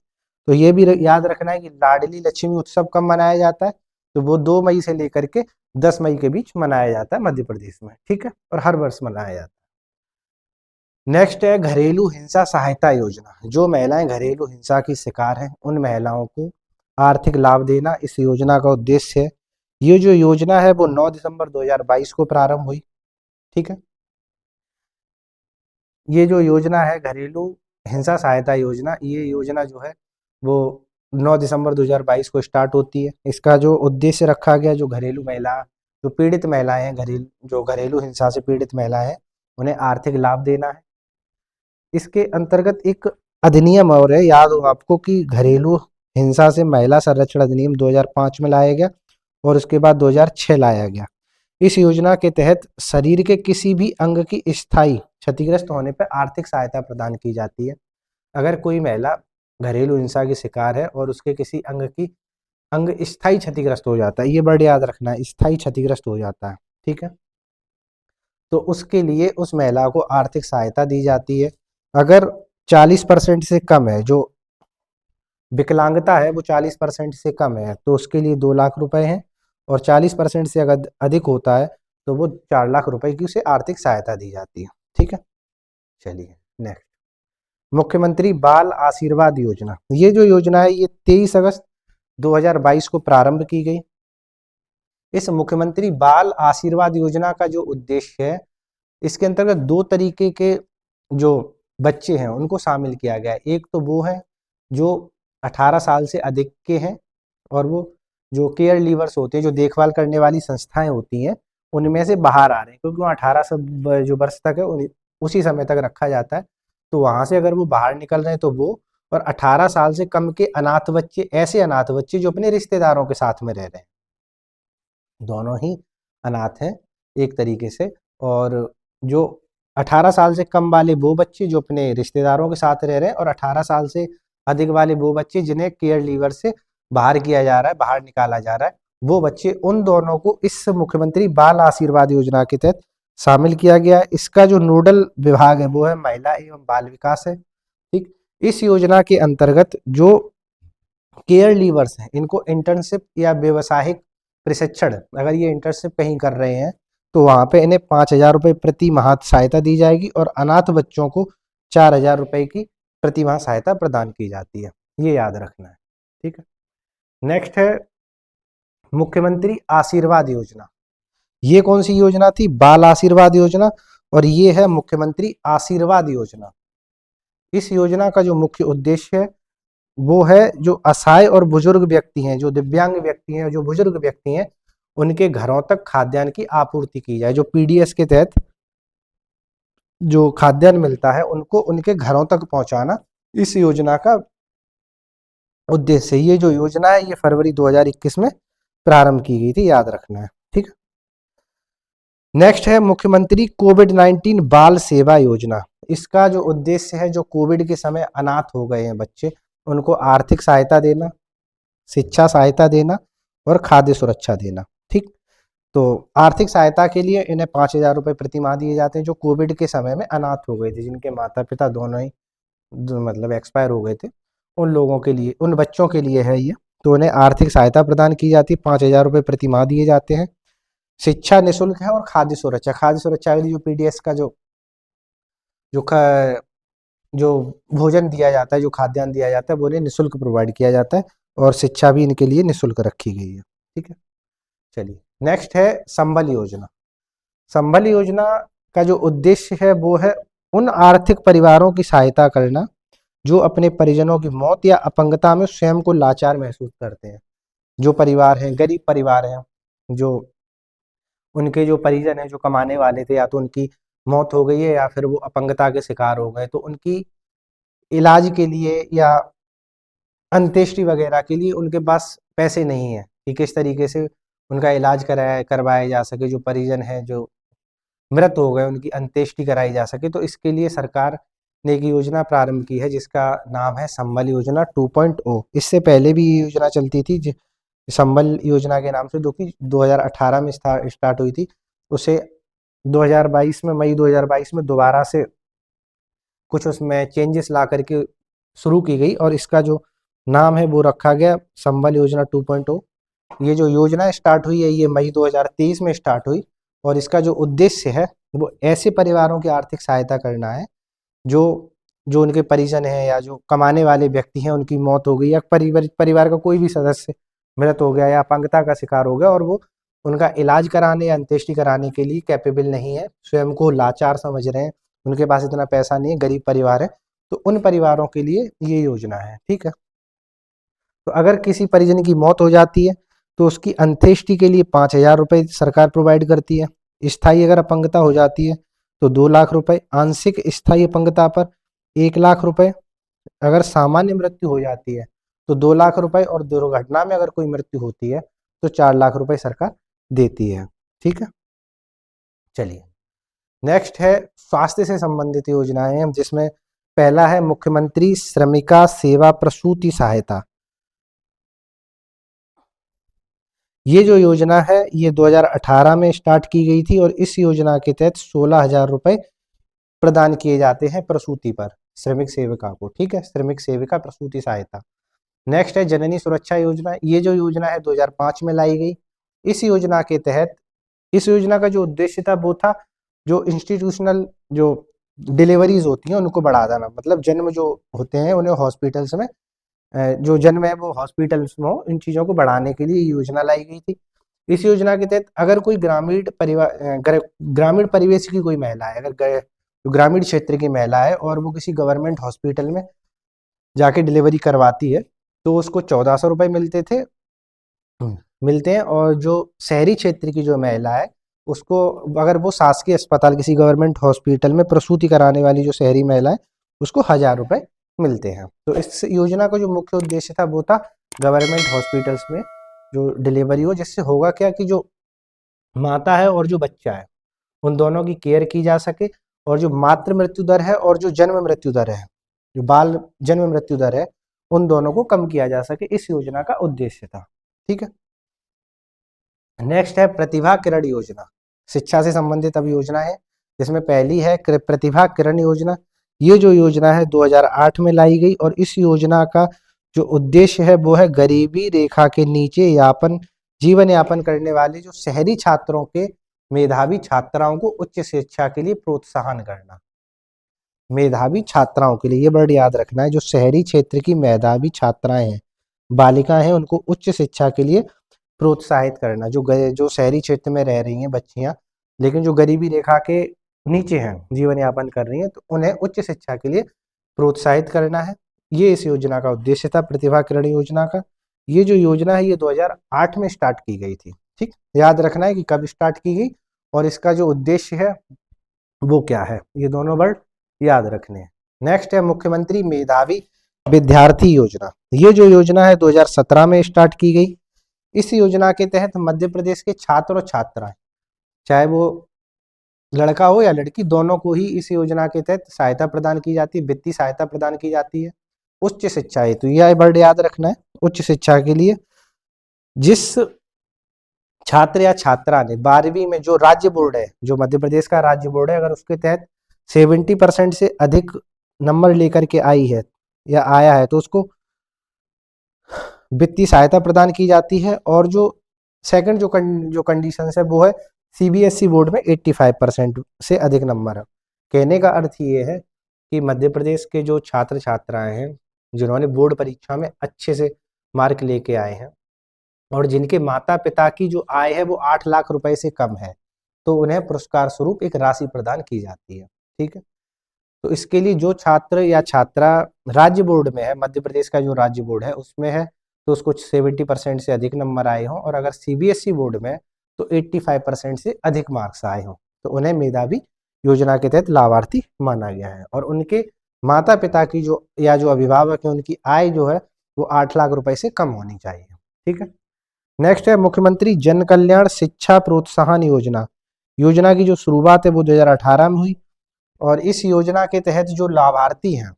S1: तो ये भी याद रखना है कि लाडली लक्ष्मी उत्सव कब मनाया जाता है, तो वो 2 मई से लेकर के 10 मई के बीच मनाया जाता है मध्य प्रदेश में। ठीक है, और हर वर्ष मनाया जाता है। नेक्स्ट है घरेलू हिंसा सहायता योजना। जो महिलाएं घरेलू हिंसा की शिकार हैं उन महिलाओं को आर्थिक लाभ देना इस योजना का उद्देश्य है। ये जो योजना है वो 9 दिसंबर 2022 को प्रारंभ हुई। ठीक है, ये जो योजना है घरेलू हिंसा सहायता योजना, ये योजना जो है वो 9 दिसंबर 2022 को स्टार्ट होती है। इसका जो उद्देश्य रखा गया, जो घरेलू महिला, जो पीड़ित महिलाएं हैं, जो घरेलू हिंसा से पीड़ित महिलाएं हैं, उन्हें आर्थिक लाभ देना है। इसके अंतर्गत एक अधिनियम और है, याद हो आपको कि घरेलू हिंसा से महिला संरक्षण अधिनियम 2005 में लाया गया और उसके बाद 2006 लाया गया। इस योजना के तहत शरीर के किसी भी अंग की स्थायी क्षतिग्रस्त होने पर आर्थिक सहायता प्रदान की जाती है। अगर कोई महिला घरेलू हिंसा की शिकार है और उसके किसी अंग स्थायी क्षतिग्रस्त हो जाता है, ये वर्ड याद रखना है, स्थायी क्षतिग्रस्त हो जाता है। ठीक है, तो उसके लिए उस महिला को आर्थिक सहायता दी जाती है। अगर 40% से कम है, जो विकलांगता है वो 40% से कम है, तो उसके लिए 2 लाख रुपए हैं, और 40% से अगर अधिक होता है तो वो 4 लाख रुपए की उसे आर्थिक सहायता दी जाती है। ठीक है, चलिए नेक्स्ट, मुख्यमंत्री बाल आशीर्वाद योजना। ये जो योजना है ये 23 अगस्त 2022 को प्रारंभ की गई। इस मुख्यमंत्री बाल आशीर्वाद योजना का जो उद्देश्य है, इसके अंतर्गत 2 तरीके के जो बच्चे हैं उनको शामिल किया गया है। एक तो वो है जो 18 साल से अधिक के हैं, और वो जो केयर लीवर्स होते हैं, जो देखभाल करने वाली संस्थाएं होती हैं, उनमें से बाहर आ रहे हैं, क्योंकि वो 18 से जो वर्ष तक है उसी समय तक रखा जाता है। तो वहां से अगर वो बाहर निकल रहे हैं तो वो, और 18 साल से कम के अनाथ बच्चे, ऐसे अनाथ बच्चे जो अपने रिश्तेदारों के साथ में रह रहे हैं, दोनों ही अनाथ हैं एक तरीके से। और जो 18 साल से कम वाले वो बच्चे जो अपने रिश्तेदारों के साथ रह रहे हैं, और 18 साल से अधिक वाले वो बच्चे जिन्हें केयर लीवर से बाहर किया जा रहा है, बाहर निकाला जा रहा है, वो बच्चे उन दोनों को इस मुख्यमंत्री बाल आशीर्वाद योजना के तहत शामिल किया गया है। इसका जो नोडल विभाग है वो है महिला एवं बाल विकास है। ठीक, इस योजना के अंतर्गत जो केयर लीवर्स हैं इनको इंटर्नशिप या व्यवसायिक प्रशिक्षण, अगर ये इंटर्नशिप कहीं कर रहे हैं तो वहां पे इन्हें 5,000 रुपये प्रति माह सहायता दी जाएगी और अनाथ बच्चों को 4,000 रुपये की प्रति माह सहायता प्रदान की जाती है। ये याद रखना है। ठीक है, नेक्स्ट है मुख्यमंत्री आशीर्वाद योजना। ये कौन सी योजना थी? बाल आशीर्वाद योजना। और ये है मुख्यमंत्री आशीर्वाद योजना। इस योजना का जो मुख्य उद्देश्य है वो है जो असहाय और बुजुर्ग व्यक्ति हैं, जो दिव्यांग व्यक्ति हैं, जो बुजुर्ग व्यक्ति हैं, उनके घरों तक खाद्यान्न की आपूर्ति की जाए। जो पीडीएस के तहत जो खाद्यान्न मिलता है उनको उनके घरों तक पहुंचाना इस योजना का उद्देश्य है। ये जो योजना है ये फरवरी 2021 में प्रारंभ की गई थी, याद रखना है। ठीक है, नेक्स्ट है मुख्यमंत्री कोविड-19 बाल सेवा योजना। इसका जो उद्देश्य है, जो कोविड के समय अनाथ हो गए हैं बच्चे, उनको आर्थिक सहायता देना, शिक्षा सहायता देना और खाद्य सुरक्षा देना। ठीक, तो आर्थिक सहायता के लिए इन्हें 5,000 रुपये प्रति माह दिए जाते हैं, जो कोविड के समय में अनाथ हो गए थे, जिनके माता पिता दोनों ही मतलब एक्सपायर हो गए थे, उन लोगों के लिए, उन बच्चों के लिए है ये। तो उन्हें आर्थिक सहायता प्रदान की जाती है, 5,000 रुपये प्रति माह दिए जाते हैं। शिक्षा निःशुल्क है और खाद्य सुरक्षा के लिए जो पीडीएस का जो जो ख, जो भोजन दिया जाता है, जो खाद्यान्न दिया जाता है, वो उन्हें निःशुल्क प्रोवाइड किया जाता है और शिक्षा भी इनके लिए निःशुल्क रखी गई है। ठीक है, चलिए नेक्स्ट है संबल योजना। संबल योजना का जो उद्देश्य है वो है उन आर्थिक परिवारों की सहायता करना जो अपने परिजनों की मौत या अपंगता में स्वयं को लाचार महसूस करते हैं। जो परिवार हैं, गरीब परिवार हैं, जो उनके जो परिजन हैं जो कमाने वाले थे, या तो उनकी मौत हो गई है या फिर वो अपंगता के शिकार हो गए, तो उनकी इलाज के लिए या अंत्येष्टि वगैरह के लिए उनके पास पैसे नहीं है कि किस तरीके से उनका इलाज करवाया जा सके, जो परिजन है जो मृत हो गए उनकी अंत्येष्टि कराई जा सके। तो इसके लिए सरकार ने एक योजना प्रारंभ की है जिसका नाम है संबल योजना 2.0। इससे पहले भी ये योजना चलती थी संबल योजना के नाम से, जो कि 2018 में स्टार्ट हुई थी। उसे 2022 में, मई 2022 में दोबारा से कुछ उसमें चेंजेस ला करके शुरू की गई और इसका जो नाम है वो रखा गया संबल योजना 2.0। ये जो योजना स्टार्ट हुई है ये मई 2023 में स्टार्ट हुई और इसका जो उद्देश्य है वो ऐसे परिवारों की आर्थिक सहायता करना है जो जो उनके परिजन हैं या जो कमाने वाले व्यक्ति हैं, उनकी मौत हो गई या परिवार का कोई भी सदस्य मृत हो गया या अपंगता का शिकार हो गया और वो उनका इलाज कराने या अंत्येष्टि कराने के लिए कैपेबल नहीं है, स्वयं को लाचार समझ रहे हैं, उनके पास इतना पैसा नहीं है, गरीब परिवार है, तो उन परिवारों के लिए ये योजना है। ठीक है, तो अगर किसी परिजन की मौत हो जाती है तो उसकी अंत्येष्टि के लिए 5,000 रुपये सरकार प्रोवाइड करती है। स्थायी अगर अपंगता हो जाती है तो 2 लाख रुपए, आंशिक स्थायी अपंगता पर 1 लाख रुपए, अगर सामान्य मृत्यु हो जाती है तो 2 लाख रुपए और दुर्घटना में अगर कोई मृत्यु होती है तो 4 लाख रुपए सरकार देती है। ठीक है, चलिए नेक्स्ट है स्वास्थ्य से संबंधित योजनाएं हैं, जिसमें पहला है मुख्यमंत्री श्रमिका सेवा प्रसूति सहायता। ये जो योजना है ये 2018 में स्टार्ट की गई थी और इस योजना के तहत 16,000 रुपए प्रदान किए जाते हैं प्रसूति पर श्रमिक सेविका को। ठीक है, श्रमिक सेविका प्रसूति सहायता। नेक्स्ट है जननी सुरक्षा योजना। ये जो योजना है 2005 में लाई गई। इस योजना के तहत, इस योजना का जो उद्देश्य था वो था जो इंस्टीट्यूशनल जो डिलीवरीज होती हैं उनको बढ़ा देना, मतलब जन्म जो होते हैं उन्हें हॉस्पिटल्स में, जो जन्म है वो हॉस्पिटल्स में हो, इन चीज़ों को बढ़ाने के लिए योजना लाई गई थी। इस योजना के तहत अगर कोई ग्रामीण परिवेश की कोई महिला है, अगर जो ग्रामीण क्षेत्र की महिला है और वो किसी गवर्नमेंट हॉस्पिटल में जाके डिलीवरी करवाती है तो उसको 1,400 रुपये मिलते हैं, और जो शहरी क्षेत्र की जो महिला है उसको, अगर वो शासकीय अस्पताल किसी गवर्नमेंट हॉस्पिटल में प्रसूति कराने वाली जो शहरी महिला है उसको 1,000 रुपये मिलते हैं। तो इस योजना का जो मुख्य उद्देश्य था वो था गवर्नमेंट हॉस्पिटल्स में जो डिलीवरी हो, जिससे होगा क्या कि जो माता है और जो बच्चा है उन दोनों की केयर की जा सके और जो मातृ मृत्यु दर है और जो जन्म मृत्यु दर है, जो बाल जन्म मृत्यु दर है, उन दोनों को कम किया जा सके, इस योजना का उद्देश्य था। ठीक है, नेक्स्ट है प्रतिभा किरण योजना, शिक्षा से संबंधित अब योजना है, जिसमें पहली है प्रतिभा किरण योजना। ये जो योजना है 2008 में लाई गई और इस योजना का जो उद्देश्य है वो है गरीबी रेखा के नीचे जीवन यापन करने वाले जो शहरी छात्रों के मेधावी छात्राओं को उच्च शिक्षा के लिए प्रोत्साहन करना। मेधावी छात्राओं के लिए, ये वर्ड याद रखना है, जो शहरी क्षेत्र की मेधावी छात्राएं हैं, बालिकाएं हैं, उनको उच्च शिक्षा के लिए प्रोत्साहित करना। जो शहरी क्षेत्र में रह रही हैं बच्चियां, लेकिन जो गरीबी रेखा के नीचे हैं, जीवन यापन कर रही हैं, तो उन्हें उच्च शिक्षा के लिए प्रोत्साहित करना है। ये इस योजना का उद्देश्य था, प्रतिभा किरण योजना का। ये जो योजना है ये 2008 में स्टार्ट की गई थी। ठीक, याद रखना है कि कब स्टार्ट की गई और इसका जो उद्देश्य है वो क्या है, ये दोनों वर्ड याद रखने हैं। नेक्स्ट है मुख्यमंत्री मेधावी विद्यार्थी योजना। ये जो योजना है 2017 में स्टार्ट की गई। इस योजना के तहत मध्य प्रदेश के छात्र और छात्राएं, चाहे वो लड़का हो या लड़की, दोनों को ही इस योजना के तहत सहायता प्रदान की जाती है, वित्तीय सहायता प्रदान की जाती है उच्च शिक्षा हेतु। यह वर्ड याद रखना है, उच्च शिक्षा के लिए। जिस छात्र या छात्रा ने 12वीं में, जो राज्य बोर्ड है, जो मध्य प्रदेश का राज्य बोर्ड है, अगर उसके तहत 70% से अधिक नंबर लेकर के आई है या आया है, तो उसको वित्तीय सहायता प्रदान की जाती है। और जो सेकंड जो कंडीशन है वो है सीबीएसई बोर्ड में 85% से अधिक नंबर है। कहने का अर्थ ये है कि मध्य प्रदेश के जो छात्र छात्राएं हैं जिन्होंने बोर्ड परीक्षा में अच्छे से मार्क लेके आए हैं और जिनके माता पिता की जो आय है वो 8 लाख रुपए से कम है, तो उन्हें पुरस्कार स्वरूप एक राशि प्रदान की जाती है। ठीक है, तो इसके लिए जो छात्र या छात्रा राज्य बोर्ड में है, मध्य प्रदेश का जो राज्य बोर्ड है उसमें है, तो उसको 70% से अधिक नंबर आए हों, और अगर सीबीएसई बोर्ड में तो 85% से अधिक मार्क्स आए हों, तो उन्हें मेधावी योजना के तहत लाभार्थी माना गया है। और उनके माता पिता की जो अभिभावक है उनकी आय जो है वो 8 लाख रुपए से कम होनी चाहिए। ठीक है, नेक्स्ट है मुख्यमंत्री जन कल्याण शिक्षा प्रोत्साहन योजना। योजना की जो शुरुआत है वो 2018 में हुई और इस योजना के तहत जो लाभार्थी हैं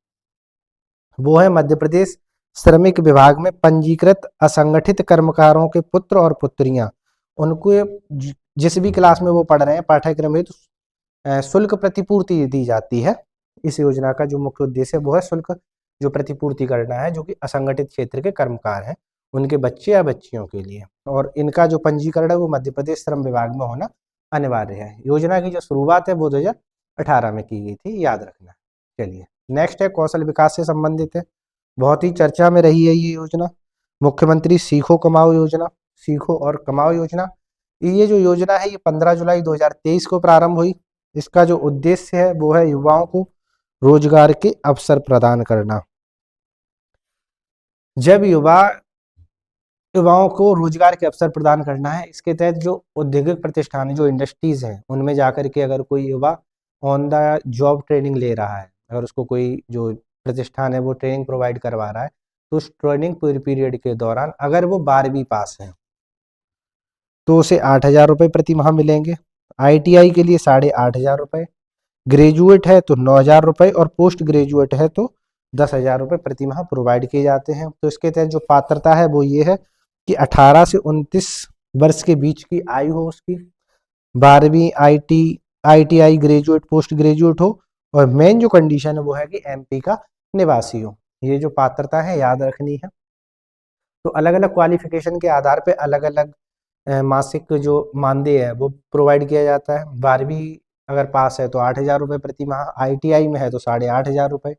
S1: वो है मध्य प्रदेश श्रमिक विभाग में पंजीकृत असंगठित कर्मकारों के पुत्र और पुत्रियां। उनको जिस भी क्लास में वो पढ़ रहे हैं पाठ्यक्रम में, तो शुल्क प्रतिपूर्ति दी जाती है। इस योजना का जो मुख्य उद्देश्य है वो है शुल्क जो प्रतिपूर्ति करना है, जो कि असंगठित क्षेत्र के कर्मकार हैं उनके बच्चे या बच्चियों के लिए, और इनका जो पंजीकरण है वो मध्य प्रदेश श्रम विभाग में होना अनिवार्य है। योजना की जो शुरुआत है वो 2018 में की गई थी, याद रखना। चलिए, नेक्स्ट है कौशल विकास से संबंधित है, बहुत ही चर्चा में रही है ये योजना, मुख्यमंत्री सीखो कमाओ योजना। सीखो और कमाओ योजना, ये जो योजना है ये 15 जुलाई 2023 को प्रारंभ हुई। इसका जो उद्देश्य है वो है युवाओं को रोजगार के अवसर प्रदान करना। जब युवाओं को रोजगार के अवसर प्रदान करना है, इसके तहत जो औद्योगिक प्रतिष्ठान है, जो इंडस्ट्रीज हैं, उनमें जाकर के अगर कोई युवा ऑन द जॉब ट्रेनिंग ले रहा है, अगर उसको कोई जो प्रतिष्ठान है वो ट्रेनिंग प्रोवाइड करवा रहा है, तो उस ट्रेनिंग पीरियड के दौरान अगर वो 12वीं पास है तो उसे 8,000 रुपये प्रति माह मिलेंगे। ITI के लिए 8,500 रुपये, ग्रेजुएट है तो 9,000 रुपये और पोस्ट ग्रेजुएट है तो 10,000 रुपये प्रति माह प्रोवाइड किए जाते हैं। तो इसके तहत जो पात्रता है वो ये है कि 18 से 29 वर्ष के बीच की आयु हो उसकी, 12वीं ITI ग्रेजुएट पोस्ट ग्रेजुएट हो, और मेन जो कंडीशन है वो है कि MP का निवासी हो। ये जो पात्रता है याद रखनी है। तो अलग अलग क्वालिफिकेशन के आधार पे अलग अलग मासिक जो मानदेय है वो प्रोवाइड किया जाता है। 12वीं अगर पास है तो 8,000 रुपये प्रति माह, ITI में है तो 8,500 रुपये,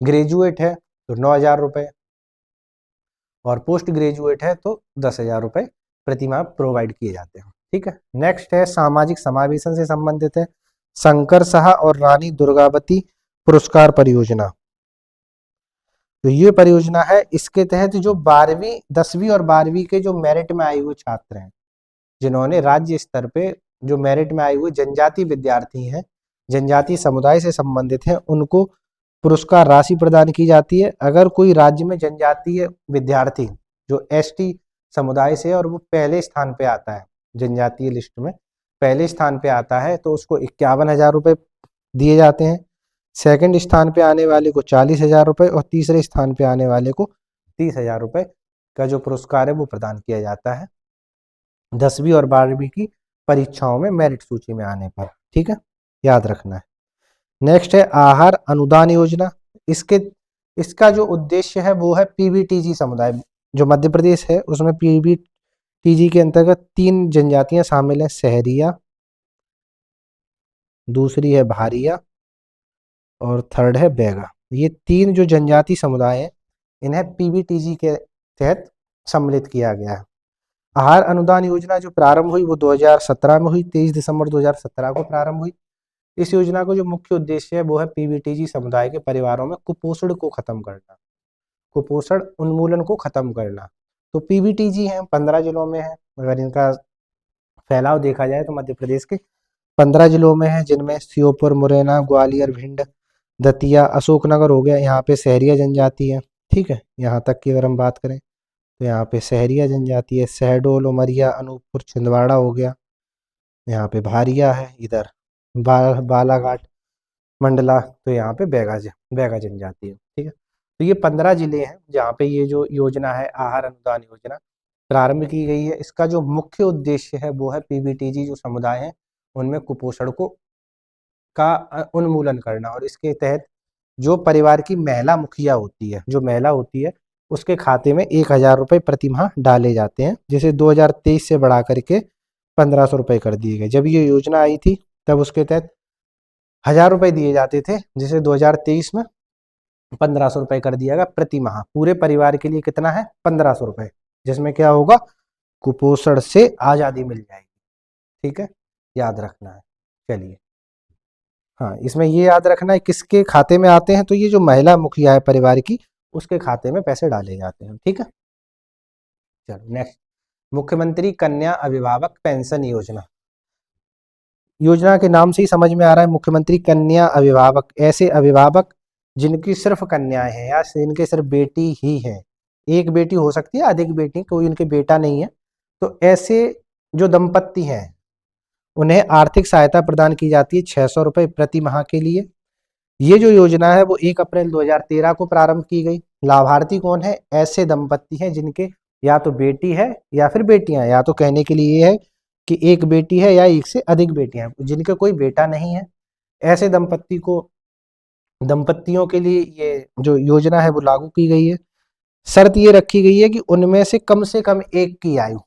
S1: ग्रेजुएट है तो 9,000 रुपये, और पोस्ट ग्रेजुएट है तो 10,000 रुपये प्रति माह प्रोवाइड किए जाते हैं। ठीक है, नेक्स्ट है सामाजिक समावेशन से संबंधित है, शंकर शाह और रानी दुर्गावती पुरस्कार परियोजना। तो ये परियोजना है, इसके तहत जो 12वीं 10वीं और 12वीं के जो मेरिट में आए हुए छात्र हैं, जिन्होंने राज्य स्तर पे जो मेरिट में आए हुए जनजाति विद्यार्थी हैं, जनजाति समुदाय से संबंधित हैं, उनको पुरस्कार राशि प्रदान की जाती है। अगर कोई राज्य में जनजातीय विद्यार्थी जो ST समुदाय से और वो पहले स्थान पे आता है, जनजातीय लिस्ट में पहले स्थान पे आता है, तो उसको 51,000 रुपये दिए जाते हैं। सेकंड स्थान पे आने वाले को 40,000 रुपये और तीसरे स्थान पे आने वाले को 30,000 रुपये का जो पुरस्कार है वो प्रदान किया जाता है। 10वीं और 12वीं की परीक्षाओं में मेरिट सूची में आने पर। ठीक है, याद रखना है। नेक्स्ट है आहार अनुदान योजना। इसके इसका जो उद्देश्य है वो है पीबीटीजी समुदाय। जो मध्य प्रदेश है उसमें पीबीटीजी के अंतर्गत 3 जनजातियां शामिल हैं, सहरिया, दूसरी है भारिया और थर्ड है बैगा। ये 3 जो जनजाति समुदाय हैं इन्हें पीबीटीजी के तहत सम्मिलित किया गया है। आहार अनुदान योजना जो प्रारंभ हुई वो 2017 में हुई, 23 दिसंबर 2017 को प्रारंभ हुई। इस योजना का जो मुख्य उद्देश्य है वो है पीबीटीजी समुदाय के परिवारों में कुपोषण को खत्म करना, कुपोषण उन्मूलन को खत्म करना। तो पीबीटीजी है 15 जिलों में है। अगर इनका फैलाव देखा जाए तो मध्य प्रदेश के 15 जिलों में है, जिनमें श्योपुर, मुरैना, ग्वालियर, भिंड, दतिया, अशोकनगर हो गया। यहाँ पे सहरिया जनजाति है। ठीक है, यहाँ तक की अगर हम बात करें तो यहाँ पे सहरिया जनजाति है। शहडोल, उमरिया, अनूपपुर, छिंदवाड़ा हो गया। यहाँ पे भारिया है। इधर बालाघाट, मंडला, तो यहाँ पे बैगा जनजाति है। ठीक है, तो ये 15 जिले हैं जहाँ पे ये जो योजना है आहार अनुदान योजना प्रारंभ की गई है। इसका जो मुख्य उद्देश्य है वो है पीबीटीजी जो समुदाय है उनमें कुपोषण का उन्मूलन करना। और इसके तहत जो परिवार की महिला मुखिया होती है, जो महिला होती है उसके खाते में 1000 रुपये प्रति माह डाले जाते हैं, जिसे 2023 से बढ़ा करके 1500 रुपये कर दिए गए। जब ये योजना आई थी तब उसके तहत 1000 रुपये दिए जाते थे, जिसे 2023 में 1500 रुपये कर दिया गया प्रति माह। पूरे परिवार के लिए कितना है? 1500 रुपये, जिसमें क्या होगा? कुपोषण से आज़ादी मिल जाएगी। ठीक है, याद रखना है। चलिए, हाँ, इसमें ये याद रखना है किसके खाते में आते हैं, तो ये जो महिला मुखिया है परिवार की उसके खाते में पैसे डाले जाते हैं। ठीक है, चलो नेक्स्ट, मुख्यमंत्री कन्या अभिभावक पेंशन योजना। योजना के नाम से ही समझ में आ रहा है, मुख्यमंत्री कन्या अभिभावक, ऐसे अभिभावक जिनकी सिर्फ कन्याएं हैं या जिनके सिर्फ बेटी ही है। एक बेटी हो सकती है, अधिक बेटी, कोई उनके बेटा नहीं है, तो ऐसे जो दंपत्ति हैं उन्हें आर्थिक सहायता प्रदान की जाती है 600 रुपये प्रति माह के लिए। ये जो योजना है वो 1 अप्रैल 2013 को प्रारंभ की गई। लाभार्थी कौन है? ऐसे दंपत्ति हैं जिनके या तो बेटी है या फिर बेटियां, या तो कहने के लिए ये है कि एक बेटी है या एक से अधिक बेटियां, जिनके कोई बेटा नहीं है। ऐसे दंपत्तियों के लिए ये जो योजना है वो लागू की गई है। शर्त ये रखी गई है कि उनमें से कम एक की आयु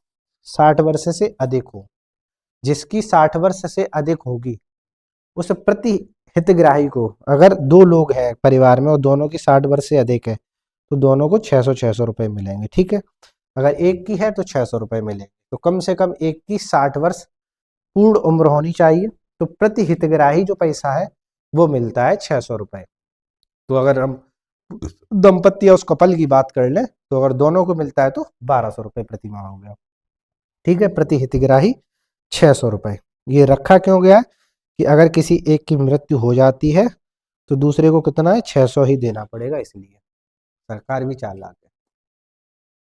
S1: 60 वर्ष से अधिक हो। जिसकी 60 वर्ष से अधिक होगी उस प्रति हितग्राही को, अगर 2 लोग हैं परिवार में और दोनों की 60 वर्ष से अधिक है तो दोनों को 600 रुपये मिलेंगे। ठीक है, अगर एक की है तो 600 रुपये मिलेंगे। तो कम से कम एक की 60 वर्ष पूर्ण उम्र होनी चाहिए, तो प्रति हितग्राही जो पैसा है वो मिलता है 600 रुपये। तो अगर हम दंपत्ति या उस कपल की बात कर लें तो अगर दोनों को मिलता है तो 1200 रुपये प्रति माह हो गया। ठीक है, प्रति हितग्राही 600 रुपये। ये रखा क्यों गया है कि अगर किसी एक की मृत्यु हो जाती है तो दूसरे को कितना है? 600 ही देना पड़ेगा, इसलिए सरकार भी चालाक है।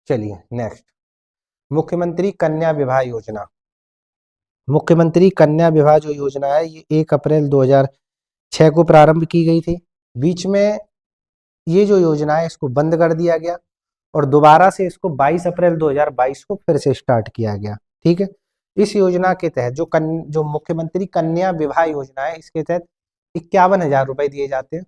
S1: चलिए नेक्स्ट, मुख्यमंत्री कन्या विवाह योजना। मुख्यमंत्री कन्या विवाह जो योजना है ये 1 अप्रैल 2006 को प्रारंभ की गई थी। बीच में ये जो योजना है इसको बंद कर दिया गया और दोबारा से इसको 22 अप्रैल 2022 को फिर से स्टार्ट किया गया। ठीक है, इस योजना के तहत जो मुख्यमंत्री कन्या विवाह योजना है इसके तहत 51,000 रुपये दिए जाते हैं।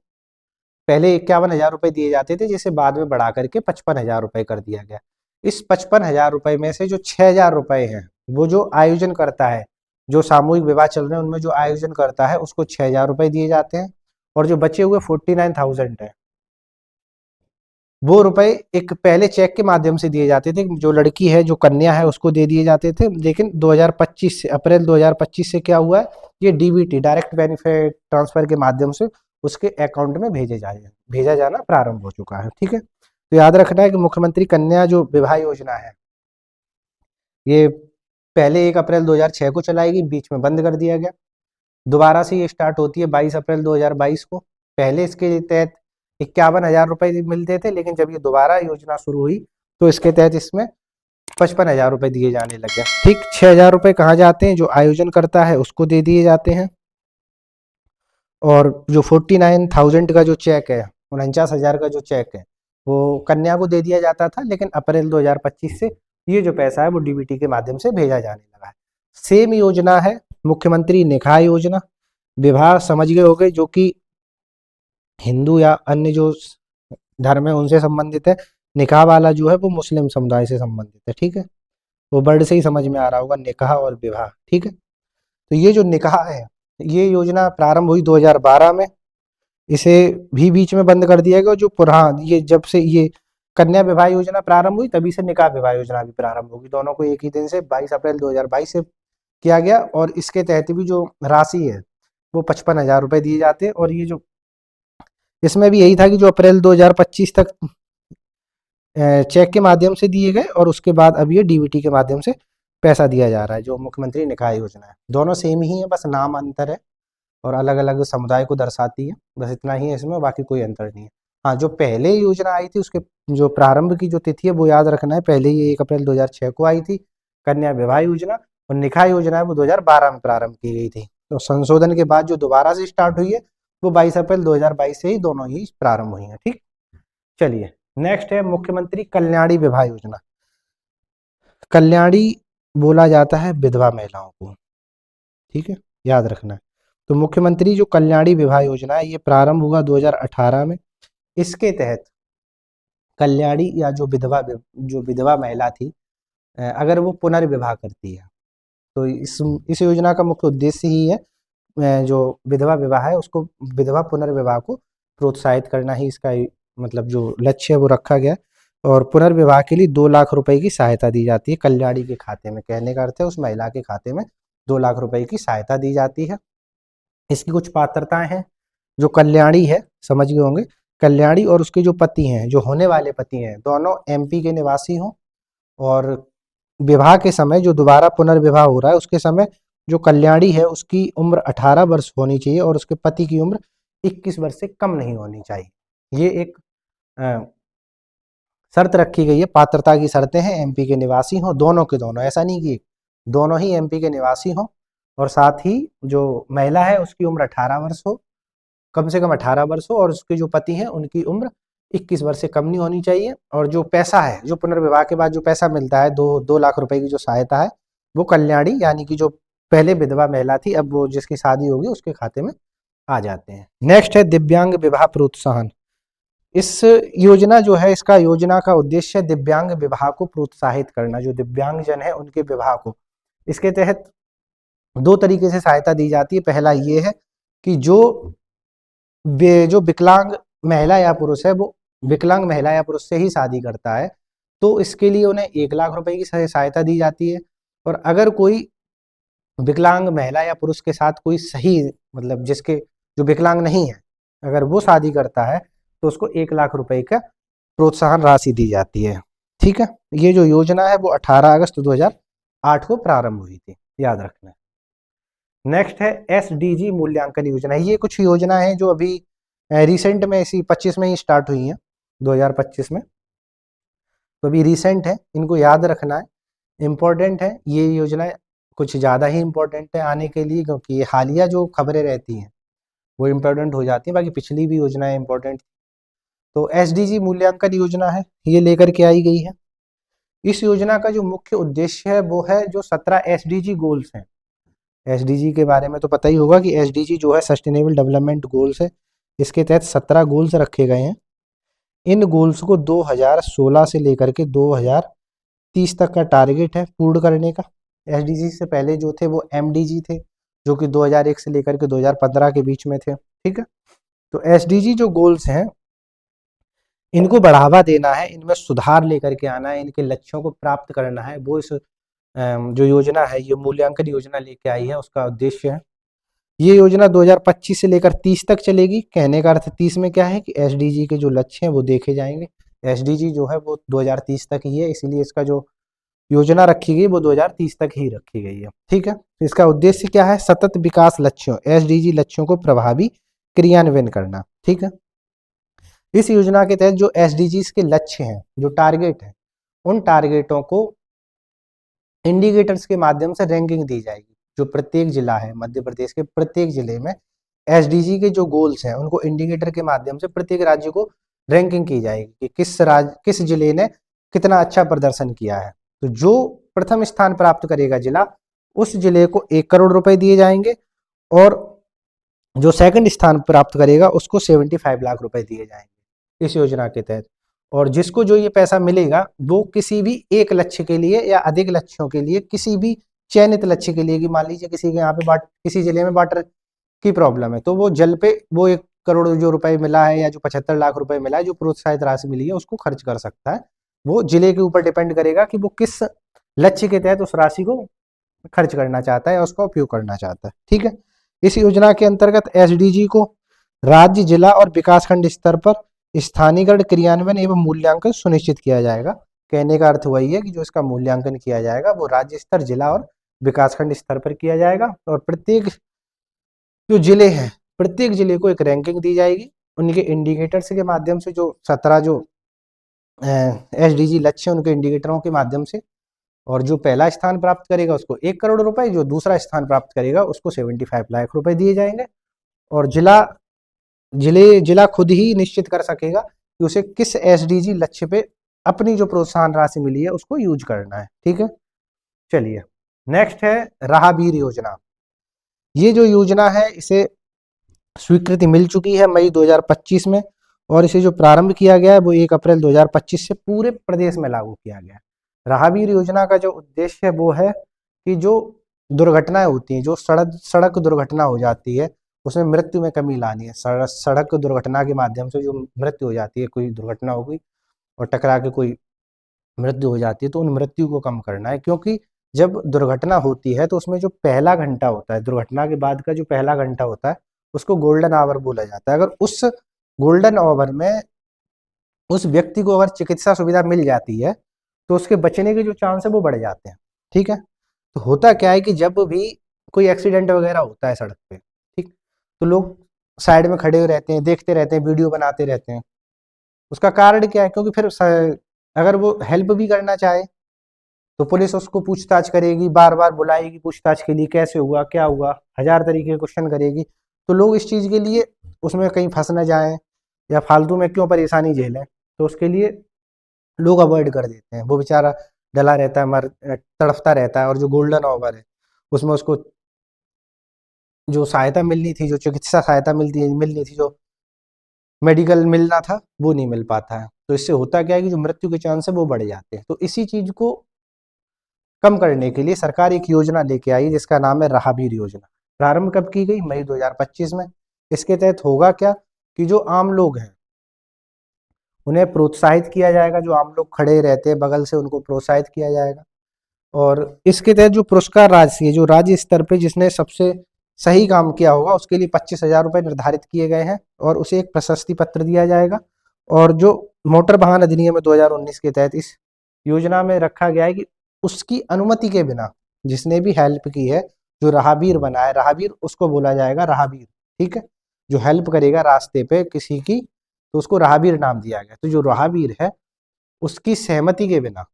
S1: पहले 51,000 रुपये दिए जाते थे, जिसे बाद में बढ़ा करके 55,000 रुपये कर दिया गया। इस 55,000 रुपये में से जो 6,000 रुपये हैं वो जो आयोजन करता है, जो सामूहिक विवाह चल रहे हैं उनमें जो आयोजन करता है उसको 6,000 रुपये दिए जाते हैं। और जो बचे हुए 49,000 है वो रुपए एक पहले चेक के माध्यम से दिए जाते थे, जो लड़की है, जो कन्या है, उसको दे दिए जाते थे। लेकिन 2025 से, अप्रैल 2025 से क्या हुआ है, ये डीबीटी, डायरेक्ट बेनिफिट ट्रांसफर के माध्यम से उसके अकाउंट में भेजा जाना प्रारंभ हो चुका है। ठीक है, तो याद रखना है कि मुख्यमंत्री कन्या जो विवाह योजना है ये पहले 1 अप्रैल 2006 को चलाएगी, बीच में बंद कर दिया गया। दोबारा से ये स्टार्ट होती है 22 अप्रैल 2022 को। पहले इसके तहत 51,000 रुपये मिलते थे, लेकिन जब ये दोबारा योजना शुरू हुई तो इसके तहत इसमें 55,000 रुपये दिए जाने लग गए। ठीक, 6,000 रुपये कहाँ जाते हैं? जो आयोजन करता है उसको दे दिए जाते हैं। और जो 49,000 का जो चेक है, 49,000 का जो चेक है वो कन्या को दे दिया जाता था, लेकिन अप्रैल 2025 से ये जो पैसा है वो डीबीटी के माध्यम से भेजा जाने लगा है। सेम योजना है मुख्यमंत्री निकाह योजना। विवाह समझ गए होंगे, जो कि हिंदू या अन्य जो धर्म है उनसे संबंधित है। निकाह वाला जो है वो मुस्लिम समुदाय से संबंधित है, ठीक है। वो वर्ड से ही समझ में आ रहा होगा, निकाह और विवाह, ठीक है। तो ये जो निकाह है, ये योजना प्रारंभ हुई 2012 में। इसे भी बीच में बंद कर दिया गया। जो पुराना, ये जब से ये कन्या विवाह योजना प्रारंभ हुई तभी से निकाह विवाह योजना भी प्रारंभ होगी। दोनों को एक ही दिन से 22 अप्रैल 2022 से किया गया। और इसके तहत भी जो राशि है वो 55,000 रुपये दिए जाते हैं। और ये जो इसमें भी यही था कि जो अप्रैल 2025 तक चेक के माध्यम से दिए गए, और उसके बाद अब ये डीबीटी के माध्यम से पैसा दिया जा रहा है। जो मुख्यमंत्री निकाह योजना है, दोनों सेम ही है, बस नाम अंतर है और अलग अलग समुदाय को दर्शाती है, बस इतना ही है इसमें, बाकी कोई अंतर नहीं है। हाँ, जो पहले योजना आई थी उसके जो प्रारंभ की जो तिथि है वो याद रखना है। पहले ये 1 अप्रैल 2006 को आई थी कन्या विवाह योजना, और निकाह योजना है वो 2012 में प्रारंभ की गई थी। तो संशोधन के बाद जो दोबारा से स्टार्ट हुई है वो 22 अप्रैल 2022 से ही दोनों ही प्रारंभ हुई है, ठीक। चलिए, नेक्स्ट है मुख्यमंत्री कल्याणी विवाह योजना। कल्याणी बोला जाता है विधवा महिलाओं को, ठीक है, याद रखना है। तो मुख्यमंत्री जो कल्याणी विवाह योजना है ये प्रारंभ हुआ 2018 में। इसके तहत कल्याणी या जो विधवा महिला थी, अगर वो पुनर्विवाह करती है तो इस योजना का मुख्य उद्देश्य ही है जो विधवा विवाह है उसको, विधवा पुनर्विवाह को प्रोत्साहित करना ही इसका मतलब जो लक्ष्य है वो रखा गया। और पुनर्विवाह के लिए 2 लाख रुपए की सहायता दी जाती है कल्याणी के खाते में। कहने का अर्थ है उस महिला के खाते में 2 लाख रुपए की सहायता दी जाती है। इसकी कुछ पात्रताएं हैं। जो कल्याणी है, समझ गए होंगे, कल्याणी और उसके जो पति हैं, जो होने वाले पति हैं, दोनों एमपी के निवासी हों, और विवाह के समय जो दोबारा पुनर्विवाह हो रहा है उसके समय जो कल्याणी है उसकी उम्र 18 वर्ष होनी चाहिए और उसके पति की उम्र 21 वर्ष से कम नहीं होनी चाहिए। ये एक शर्त रखी गई है, पात्रता की शर्तें हैं। एमपी के निवासी हों, दोनों के दोनों, ऐसा नहीं कि दोनों ही एमपी के निवासी हों, और साथ ही जो महिला है उसकी उम्र 18 वर्ष हो, कम से कम 18 वर्ष हो, और उसके जो पति हैं उनकी उम्र 21 वर्ष से कम नहीं होनी चाहिए। और जो पैसा है, जो पुनर्विवाह के बाद जो पैसा मिलता है, 2 लाख रुपए की जो सहायता है, वो कल्याणी यानी कि जो पहले विधवा महिला थी अब वो जिसकी शादी होगी उसके खाते में आ जाते हैं। नेक्स्ट है दिव्यांग विवाह प्रोत्साहन। इस योजना जो है, इसका योजना का उद्देश्य है दिव्यांग विवाह को प्रोत्साहित करना, जो दिव्यांग जन है उनके विवाह को। इसके तहत 2 तरीके से सहायता दी जाती है। पहला ये है कि जो विकलांग महिला या पुरुष है वो विकलांग महिला या पुरुष से ही शादी करता है तो इसके लिए उन्हें 1 लाख रुपए की सहायता दी जाती है। और अगर कोई विकलांग महिला या पुरुष के साथ कोई सही, मतलब जिसके जो विकलांग नहीं है, अगर वो शादी करता है तो उसको 1 लाख रुपए का प्रोत्साहन राशि दी जाती है, ठीक है। ये जो योजना है वो 18 अगस्त 2008 को प्रारंभ हुई थी, याद रखना है। नेक्स्ट है एसडीजी मूल्यांकन योजना। ये कुछ योजना है जो अभी रिसेंट में इसी 25 में ही स्टार्ट हुई हैं, 2025 में, तो अभी रिसेंट है, इनको याद रखना है, इम्पोर्टेंट है। ये योजना कुछ ज़्यादा ही इम्पोर्टेंट है आने के लिए, क्योंकि ये हालिया जो खबरें रहती हैं वो इम्पोर्टेंट हो जाती हैं, बाकी पिछली भी योजनाएं इम्पोर्टेंट। तो एसडीजी मूल्यांकन योजना है, ये लेकर के आई गई है। इस योजना का जो मुख्य उद्देश्य है वो है जो 17 एसडीजी गोल्स हैं। एसडीजी के बारे में तो पता ही होगा कि एसडीजी जो है सस्टेनेबल डेवलपमेंट गोल्स है। इसके तहत 17 गोल्स रखे गए हैं। इन गोल्स को 2016 से लेकर के 2030 तक का टारगेट है पूर्ण करने का। एसडीजी से पहले जो थे वो एमडीजी थे, जो कि 2001 से लेकर के 2015 के बीच में थे, ठीक है। तो एसडीजी जो गोल्स हैं इनको बढ़ावा देना है, इनमें सुधार लेकर के आना है, इनके लक्ष्यों को प्राप्त करना है, वो इस जो योजना है, ये मूल्यांकन योजना लेके आई है, उसका उद्देश्य है। ये योजना 2025 से लेकर 30 तक चलेगी। कहने का अर्थ 30 में क्या है कि एसडीजी के जो लक्ष्य हैं वो देखे जाएंगे। एसडीजी जो है वो 2030 तक ही है, इसीलिए इसका जो योजना रखी गई वो 2030 तक ही रखी गई है, ठीक है। इसका उद्देश्य क्या है? सतत विकास लक्ष्यों, एसडीजी लक्ष्यों को प्रभावी क्रियान्वयन करना, ठीक है। इस योजना के तहत जो एसडीजीज के लक्ष्य हैं, जो टारगेट है, उन टारगेटों को इंडिकेटर्स के माध्यम से रैंकिंग दी जाएगी। जो प्रत्येक जिला है, मध्य प्रदेश के प्रत्येक जिले में एसडीजी के जो गोल्स हैं उनको इंडिकेटर के माध्यम से प्रत्येक राज्य को रैंकिंग की जाएगी कि किस जिले ने कितना अच्छा प्रदर्शन किया है। तो जो प्रथम स्थान प्राप्त करेगा जिला, उस जिले को 1 करोड़ रुपए दिए जाएंगे, और जो सेकंड स्थान प्राप्त करेगा उसको 75 लाख रुपए दिए जाएंगे इस योजना के तहत। और जिसको जो ये पैसा मिलेगा वो किसी भी एक लक्ष्य के लिए या अधिक लक्ष्यों के लिए, किसी भी चयनित लक्ष्य के लिए, कि मान लीजिए किसी के यहाँ पे किसी जिले में वाटर की प्रॉब्लम है, तो वो जल पे वो 1 करोड़ जो रुपए मिला है या जो 75 लाख रुपए मिला है, जो प्रोत्साहित राशि मिली है, उसको खर्च कर सकता है। वो जिले के ऊपर डिपेंड करेगा कि वो किस लक्ष्य के तहत उस राशि को खर्च करना चाहता है या उसका उपयोग करना चाहता है। ठीक है। इस योजना के अंतर्गत एसडीजी को राज्य, जिला और विकासखंड स्तर पर स्थानीयकरण, क्रियान्वयन एवं मूल्यांकन सुनिश्चित किया जाएगा। कहने का अर्थ वही है कि जो इसका मूल्यांकन किया जाएगा वो राज्य स्तर, जिला और विकासखंड स्तर पर किया जाएगा। और प्रत्येक जो जिले हैं, प्रत्येक जिले को एक रैंकिंग दी जाएगी उनके इंडिकेटर्स के माध्यम से, जो 17 जो एसडीजी लक्ष्य उनके इंडिकेटरों के माध्यम से। और जो पहला स्थान प्राप्त करेगा उसको 1 करोड़ रुपए, जो दूसरा स्थान प्राप्त करेगा उसको 75 लाख रुपए दिए जाएंगे। और जिला खुद ही निश्चित कर सकेगा कि उसे किस एसडीजी लक्ष्य पे अपनी जो प्रोत्साहन राशि मिली है उसको यूज करना है। ठीक है। चलिए, नेक्स्ट है राहगीर योजना। ये जो योजना है इसे स्वीकृति मिल चुकी है मई 2025 में, और इसे जो प्रारंभ किया गया है वो 1 अप्रैल 2025 से पूरे प्रदेश में लागू किया गया है। राहगीर योजना का जो उद्देश्य है वो है कि जो दुर्घटनाएं होती हैं, जो सड़क दुर्घटना हो जाती है, उसमें मृत्यु में कमी लानी है। सड़क दुर्घटना के माध्यम से जो मृत्यु हो जाती है, कोई दुर्घटना हो गई और टकरा के कोई मृत्यु हो जाती है, तो उन मृत्यु को कम करना है। क्योंकि जब दुर्घटना होती है तो उसमें जो पहला घंटा होता है, दुर्घटना के बाद का जो पहला घंटा होता है, उसको गोल्डन आवर बोला जाता है। अगर उस गोल्डन आवर में उस व्यक्ति को अगर चिकित्सा सुविधा मिल जाती है तो उसके बचने के जो चांस है वो बढ़ जाते हैं। ठीक है। तो होता क्या है कि जब भी कोई एक्सीडेंट वगैरह होता है सड़क पे, ठीक, तो लोग साइड में खड़े रहते हैं, देखते रहते हैं, वीडियो बनाते रहते हैं। उसका कारण क्या है? क्योंकि फिर अगर वो हेल्प भी करना चाहे तो पुलिस उसको पूछताछ करेगी, बार बार बुलाएगी पूछताछ के लिए, कैसे हुआ, क्या हुआ, 1000 तरीके के क्वेश्चन करेगी। तो लोग इस चीज़ के लिए उसमें कहीं फंस न जाएं या फालतू में क्यों परेशानी झेलें, तो उसके लिए लोग अवॉइड कर देते हैं। वो बेचारा डला रहता है, तड़फता रहता है, और जो गोल्डन आवर है उसमें उसको जो सहायता मिलनी थी, जो चिकित्सा सहायता मिलनी थी, जो मेडिकल मिलना था, वो नहीं मिल पाता है। तो इससे होता क्या है कि जो मृत्यु के चांस है वो बढ़ जाते हैं। तो इसी चीज को कम करने के लिए सरकार एक योजना लेके आई जिसका नाम है राहगीर योजना। प्रारंभ कब की गई? मई 2025 में। इसके तहत होगा क्या कि जो आम लोग हैं उन्हें प्रोत्साहित किया जाएगा, जो आम लोग खड़े रहते हैं बगल से उनको प्रोत्साहित किया जाएगा। और इसके तहत जो पुरस्कार राशि है, जो राज्य स्तर पे जिसने सबसे सही काम किया होगा उसके लिए 25,000 रुपए निर्धारित किए गए हैं, और उसे एक प्रशस्ति पत्र दिया जाएगा। और जो मोटर वाहन अधिनियम 2019 के तहत इस योजना में रखा गया है कि उसकी अनुमति के बिना जिसने भी हेल्प की है, जो राहगीर बना है, राहगीर उसको बोला जाएगा राहगीर। ठीक है। जो हेल्प करेगा रास्ते पे किसी की, तो उसको राहगीर नाम दिया गया। तो जो राहगीर है उसकी सहमति के बिना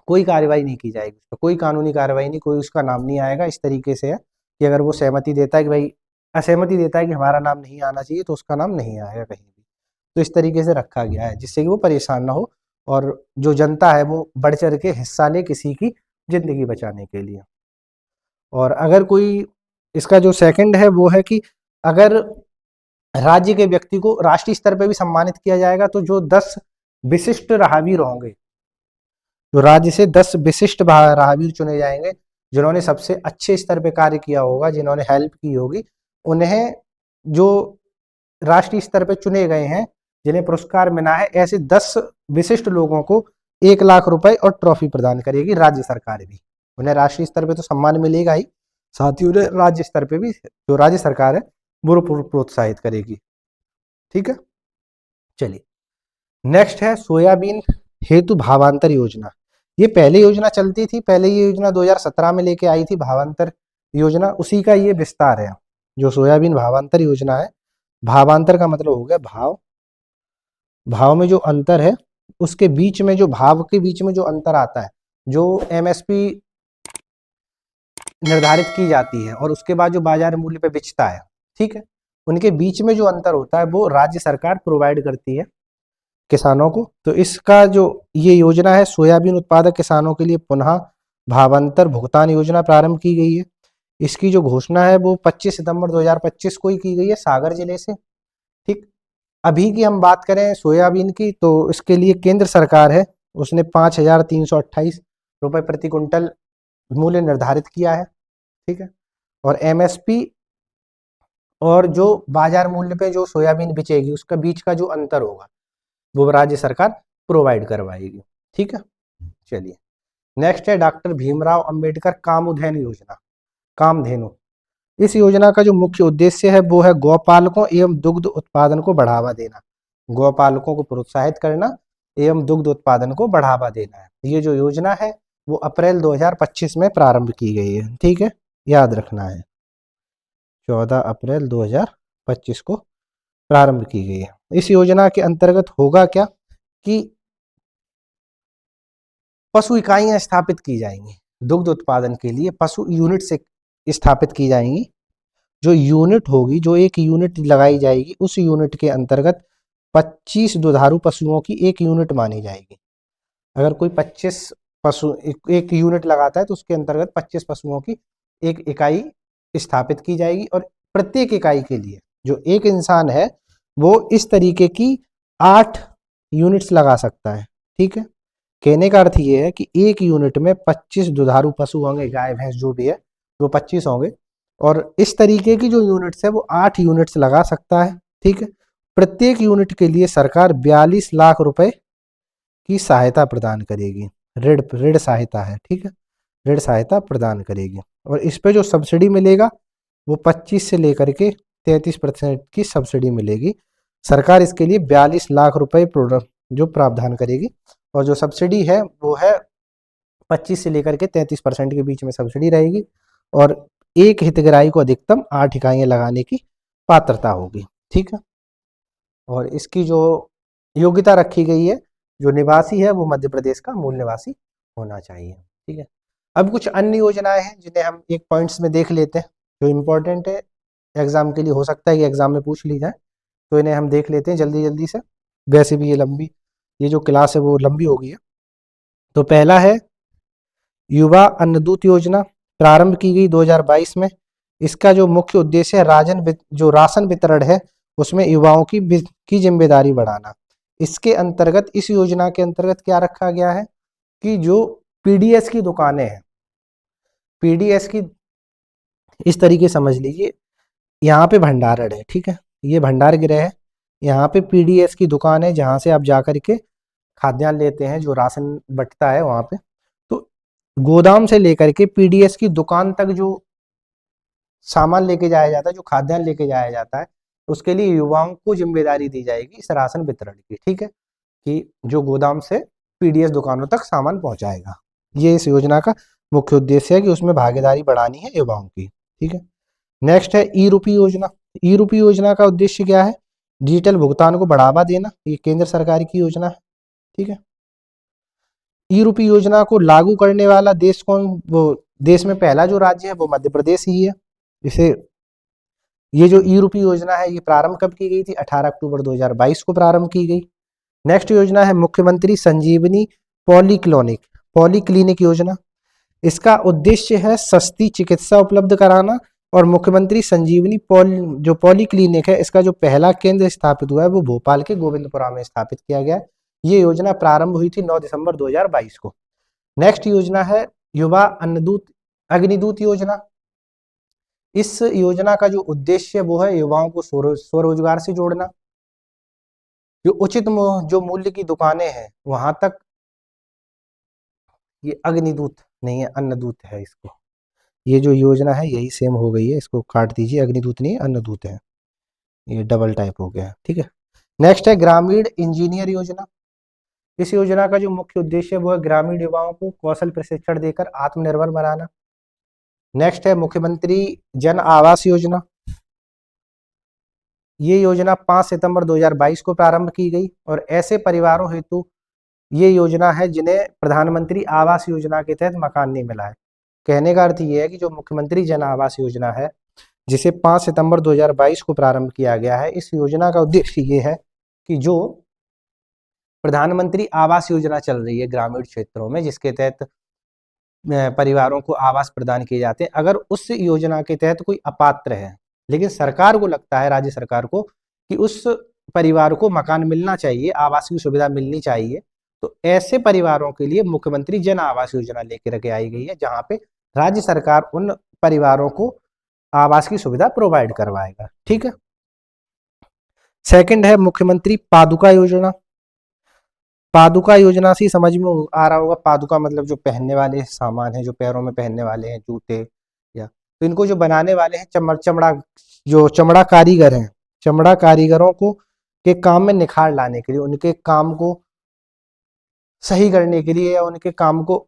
S1: कोई कार्रवाई नहीं की जाएगी, तो कोई कानूनी कार्रवाई नहीं, कोई उसका नाम नहीं आएगा। इस तरीके से है कि अगर वो सहमति देता है कि भाई, असहमति देता है कि हमारा नाम नहीं आना चाहिए, तो उसका नाम नहीं आएगा कहीं भी। तो इस तरीके से रखा गया है जिससे कि वो परेशान ना हो और जो जनता है वो बढ़ चढ़ के हिस्सा ले किसी की जिंदगी बचाने के लिए। और अगर कोई, इसका जो सेकंड है वो है कि अगर राज्य के व्यक्ति को राष्ट्रीय स्तर पर भी सम्मानित किया जाएगा, तो जो 10 विशिष्ट राहगीर होंगे, जो राज्य से 10 विशिष्ट राहगीर चुने जाएंगे जिन्होंने सबसे अच्छे स्तर पे कार्य किया होगा, जिन्होंने हेल्प की होगी, उन्हें जो राष्ट्रीय स्तर पे चुने गए हैं जिन्हें पुरस्कार मिला है, ऐसे 10 विशिष्ट लोगों को 1 लाख रुपए और ट्रॉफी प्रदान करेगी राज्य सरकार भी। उन्हें राष्ट्रीय स्तर पे तो सम्मान मिलेगा ही, साथ ही उन्हें राज्य स्तर पे भी जो राज्य सरकार है वो प्रोत्साहित करेगी। ठीक है। चलिए, नेक्स्ट है सोयाबीन हेतु भावांतर योजना। ये पहले योजना चलती थी, पहले ये योजना 2017 में लेके आई थी भावांतर योजना, उसी का ये विस्तार है जो सोयाबीन भावांतर योजना है। भावांतर का मतलब हो गया भाव, भाव में जो अंतर है उसके बीच में, जो भाव के बीच में जो अंतर आता है, जो एमएसपी निर्धारित की जाती है और उसके बाद जो बाजार मूल्य पे बिकता है, ठीक है, उनके बीच में जो अंतर होता है वो राज्य सरकार प्रोवाइड करती है। किसानों को। तो इसका जो ये योजना है, सोयाबीन उत्पादक किसानों के लिए पुनः भावांतर भुगतान योजना प्रारंभ की गई है। इसकी जो घोषणा है वो 25 सितंबर 2025 को ही की गई है सागर जिले से। ठीक, अभी की हम बात करें सोयाबीन की, तो इसके लिए केंद्र सरकार है उसने 5,328 रुपये प्रति कुंटल मूल्य निर्धारित किया है। ठीक है, और एमएसपी और जो बाजार मूल्य पे जो सोयाबीन बिचेगी उसका बीच का जो अंतर होगा वो राज्य सरकार प्रोवाइड करवाएगी। ठीक है, चलिए नेक्स्ट है डॉक्टर भीमराव अंबेडकर कामधेनु योजना, कामधेनु। इस योजना का जो मुख्य उद्देश्य है वो है गौपालकों एवं दुग्ध उत्पादन को बढ़ावा देना, गौपालकों को प्रोत्साहित करना एवं दुग्ध उत्पादन को बढ़ावा देना है। ये जो योजना है वो अप्रैल 2025 में प्रारंभ की गई है। ठीक है, याद रखना है 14 अप्रैल 2025 को प्रारंभ की गई है। इस योजना के अंतर्गत होगा क्या कि पशु इकाइयां स्थापित की जाएंगी दुग्ध उत्पादन के लिए, पशु यूनिट से स्थापित की जाएंगी। जो यूनिट होगी, जो एक यूनिट लगाई जाएगी, उस यूनिट के अंतर्गत 25 दुधारू पशुओं की एक यूनिट मानी जाएगी। अगर कोई 25 पशु एक यूनिट लगाता है तो उसके अंतर्गत 25 पशुओं की एक इकाई स्थापित की जाएगी। और प्रत्येक इकाई के लिए जो एक इंसान है वो इस तरीके की 8 यूनिट्स लगा सकता है। ठीक है, कहने का अर्थ ये है कि एक यूनिट में 25 दुधारू पशु होंगे, गाय भैंस जो भी है वो 25 होंगे, और इस तरीके की जो यूनिट्स है वो 8 यूनिट्स लगा सकता है। ठीक है, प्रत्येक यूनिट के लिए सरकार 42 लाख रुपए की सहायता प्रदान करेगी, ऋण सहायता है। ठीक है, ऋण सहायता प्रदान करेगी। और इस पे जो सब्सिडी मिलेगा वो 25 से लेकर के 33% की सब्सिडी मिलेगी। सरकार इसके लिए 42 लाख रुपए जो प्रावधान करेगी, और जो सब्सिडी है वो है 25 से लेकर के 33% के बीच में सब्सिडी रहेगी। और एक हितग्राही को अधिकतम 8 इकाइयां लगाने की पात्रता होगी। ठीक है, और इसकी जो योग्यता रखी गई है, जो निवासी है वो मध्य प्रदेश का मूल निवासी होना चाहिए। ठीक है, अब कुछ अन्य योजनाएं हैं जिन्हें हम एक पॉइंट्स में देख लेते हैं, जो इम्पोर्टेंट है एग्जाम के लिए, हो सकता है कि एग्जाम में पूछ ली जाए, तो इन्हें हम देख लेते हैं जल्दी जल्दी से। वैसे भी ये जो क्लास है वो लंबी हो गई है। तो पहला है युवा अन्नदूत योजना, प्रारंभ की गई 2022 में। इसका जो मुख्य उद्देश्य है जो राशन वितरण है उसमें युवाओं की जिम्मेदारी बढ़ाना। इसके अंतर्गत, इस योजना के अंतर्गत क्या रखा गया है कि जो पीडीएस की दुकानें हैं, पीडीएस की इस तरीके समझ लीजिए, यहाँ पे भंडारण है। ठीक है, ये भंडार गृह है, यहाँ पे पीडीएस की दुकान है जहाँ से आप जाकर के खाद्यान्न लेते हैं, जो राशन बंटता है वहाँ पे। तो गोदाम से लेकर के पीडीएस की दुकान तक जो सामान लेके जाया जाता है, जो खाद्यान्न लेके जाया जाता है, उसके लिए युवाओं को जिम्मेदारी दी जाएगी इस राशन वितरण की। ठीक है, कि जो गोदाम से पीडीएस दुकानों तक सामान पहुंचाएगा। ये इस योजना का मुख्य उद्देश्य है कि उसमें भागीदारी बढ़ानी है युवाओं की। ठीक है, नेक्स्ट है ई रूपी योजना। ई रूपी योजना का उद्देश्य क्या है? डिजिटल भुगतान को बढ़ावा देना। ये केंद्र सरकार की योजना है। ठीक है, ई रूपी योजना को लागू करने वाला देश कौन? वो देश में पहला जो राज्य है वो मध्य प्रदेश ही है। इसे ये जो ई रूपी योजना है ये प्रारंभ कब की गई थी? 18 अक्टूबर 2022 को प्रारंभ की गई। नेक्स्ट योजना है मुख्यमंत्री संजीवनी पॉलीक्लिनिक योजना। इसका उद्देश्य है सस्ती चिकित्सा उपलब्ध कराना। और मुख्यमंत्री संजीवनी जो पॉलीक्लिनिक है, इसका जो पहला केंद्र स्थापित हुआ है वो भोपाल के गोविंदपुरा में स्थापित किया गया है। ये योजना प्रारंभ हुई थी 9 दिसंबर 2022 को। नेक्स्ट योजना है युवा अग्निदूत योजना। इस योजना का जो उद्देश्य वो है युवाओं को स्वरोजगार से जोड़ना। जो उचित जो मूल्य की दुकानें हैं वहां तक, ये अग्निदूत नहीं है, अन्नदूत है। इसको ये जो योजना है यही सेम हो गई है, इसको काट दीजिए, अग्निदूत नहीं है अन्नदूत है, ये डबल टाइप हो गया। ठीक है, नेक्स्ट है ग्रामीण इंजीनियर योजना। इस योजना का जो मुख्य उद्देश्य है वो है ग्रामीण युवाओं को कौशल प्रशिक्षण देकर आत्मनिर्भर बनाना। नेक्स्ट है मुख्यमंत्री जन आवास योजना। ये योजना 5 सितंबर 2022 को प्रारंभ की गई और ऐसे परिवारों हेतु ये योजना है जिन्हें प्रधानमंत्री आवास योजना के तहत मकान नहीं मिला है। कहने का अर्थ ये है कि जो मुख्यमंत्री जन आवास योजना है, जिसे 5 सितंबर 2022 को प्रारंभ किया गया है, इस योजना का उद्देश्य ये है कि जो प्रधानमंत्री आवास योजना चल रही है ग्रामीण क्षेत्रों में, जिसके तहत परिवारों को आवास प्रदान किए जाते हैं। अगर उस योजना के तहत कोई अपात्र है, लेकिन सरकार को लगता है, राज्य सरकार को, कि उस परिवार को मकान मिलना चाहिए, आवास की सुविधा मिलनी चाहिए, तो ऐसे परिवारों के लिए मुख्यमंत्री जन आवास योजना लेकर के आई गई है, जहां पे राज्य सरकार उन परिवारों को आवास की सुविधा प्रोवाइड करवाएगा। ठीक है। सेकंड है मुख्यमंत्री पादुका योजना। पादुका योजना से समझ में आ रहा होगा, पादुका मतलब जो पहनने वाले सामान है, जो पैरों में पहनने वाले हैं, जूते, या तो इनको जो बनाने वाले हैं चमड़ा, जो चमड़ा कारीगर हैं, चमड़ा कारीगरों को के काम में निखार लाने के लिए, उनके काम को सही करने के लिए, या उनके काम को,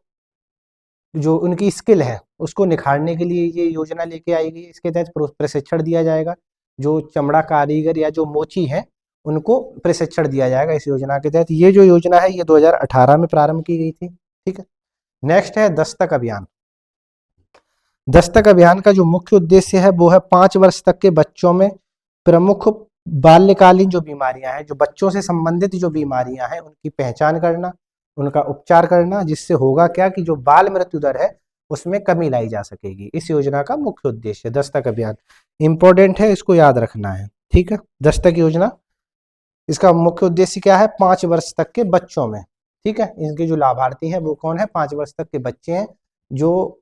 S1: जो उनकी स्किल है उसको निखारने के लिए ये योजना लेके आई गई है। इसके तहत प्रशिक्षण दिया जाएगा, जो चमड़ा कारीगर या जो मोची है उनको प्रशिक्षण दिया जाएगा इस योजना के तहत। ये जो योजना है ये 2018 में प्रारंभ की गई थी। ठीक है। नेक्स्ट है दस्तक अभियान। दस्तक अभियान का जो मुख्य उद्देश्य है वो है 5 वर्ष तक के बच्चों में प्रमुख बाल्यकालीन जो बीमारियां हैं, जो बच्चों से संबंधित जो बीमारियां हैं, उनकी पहचान करना, उनका उपचार करना, जिससे होगा क्या कि जो बाल मृत्यु दर है उसमें कमी लाई जा सकेगी। इस योजना का मुख्य उद्देश्य दस्तक अभियान इंपॉर्टेंट है, इसको याद रखना है। ठीक है। दस्तक योजना, इसका मुख्य उद्देश्य क्या है? 5 वर्ष तक के बच्चों में। ठीक है। इनके जो लाभार्थी हैं वो कौन है? 5 वर्ष तक के बच्चे हैं, जो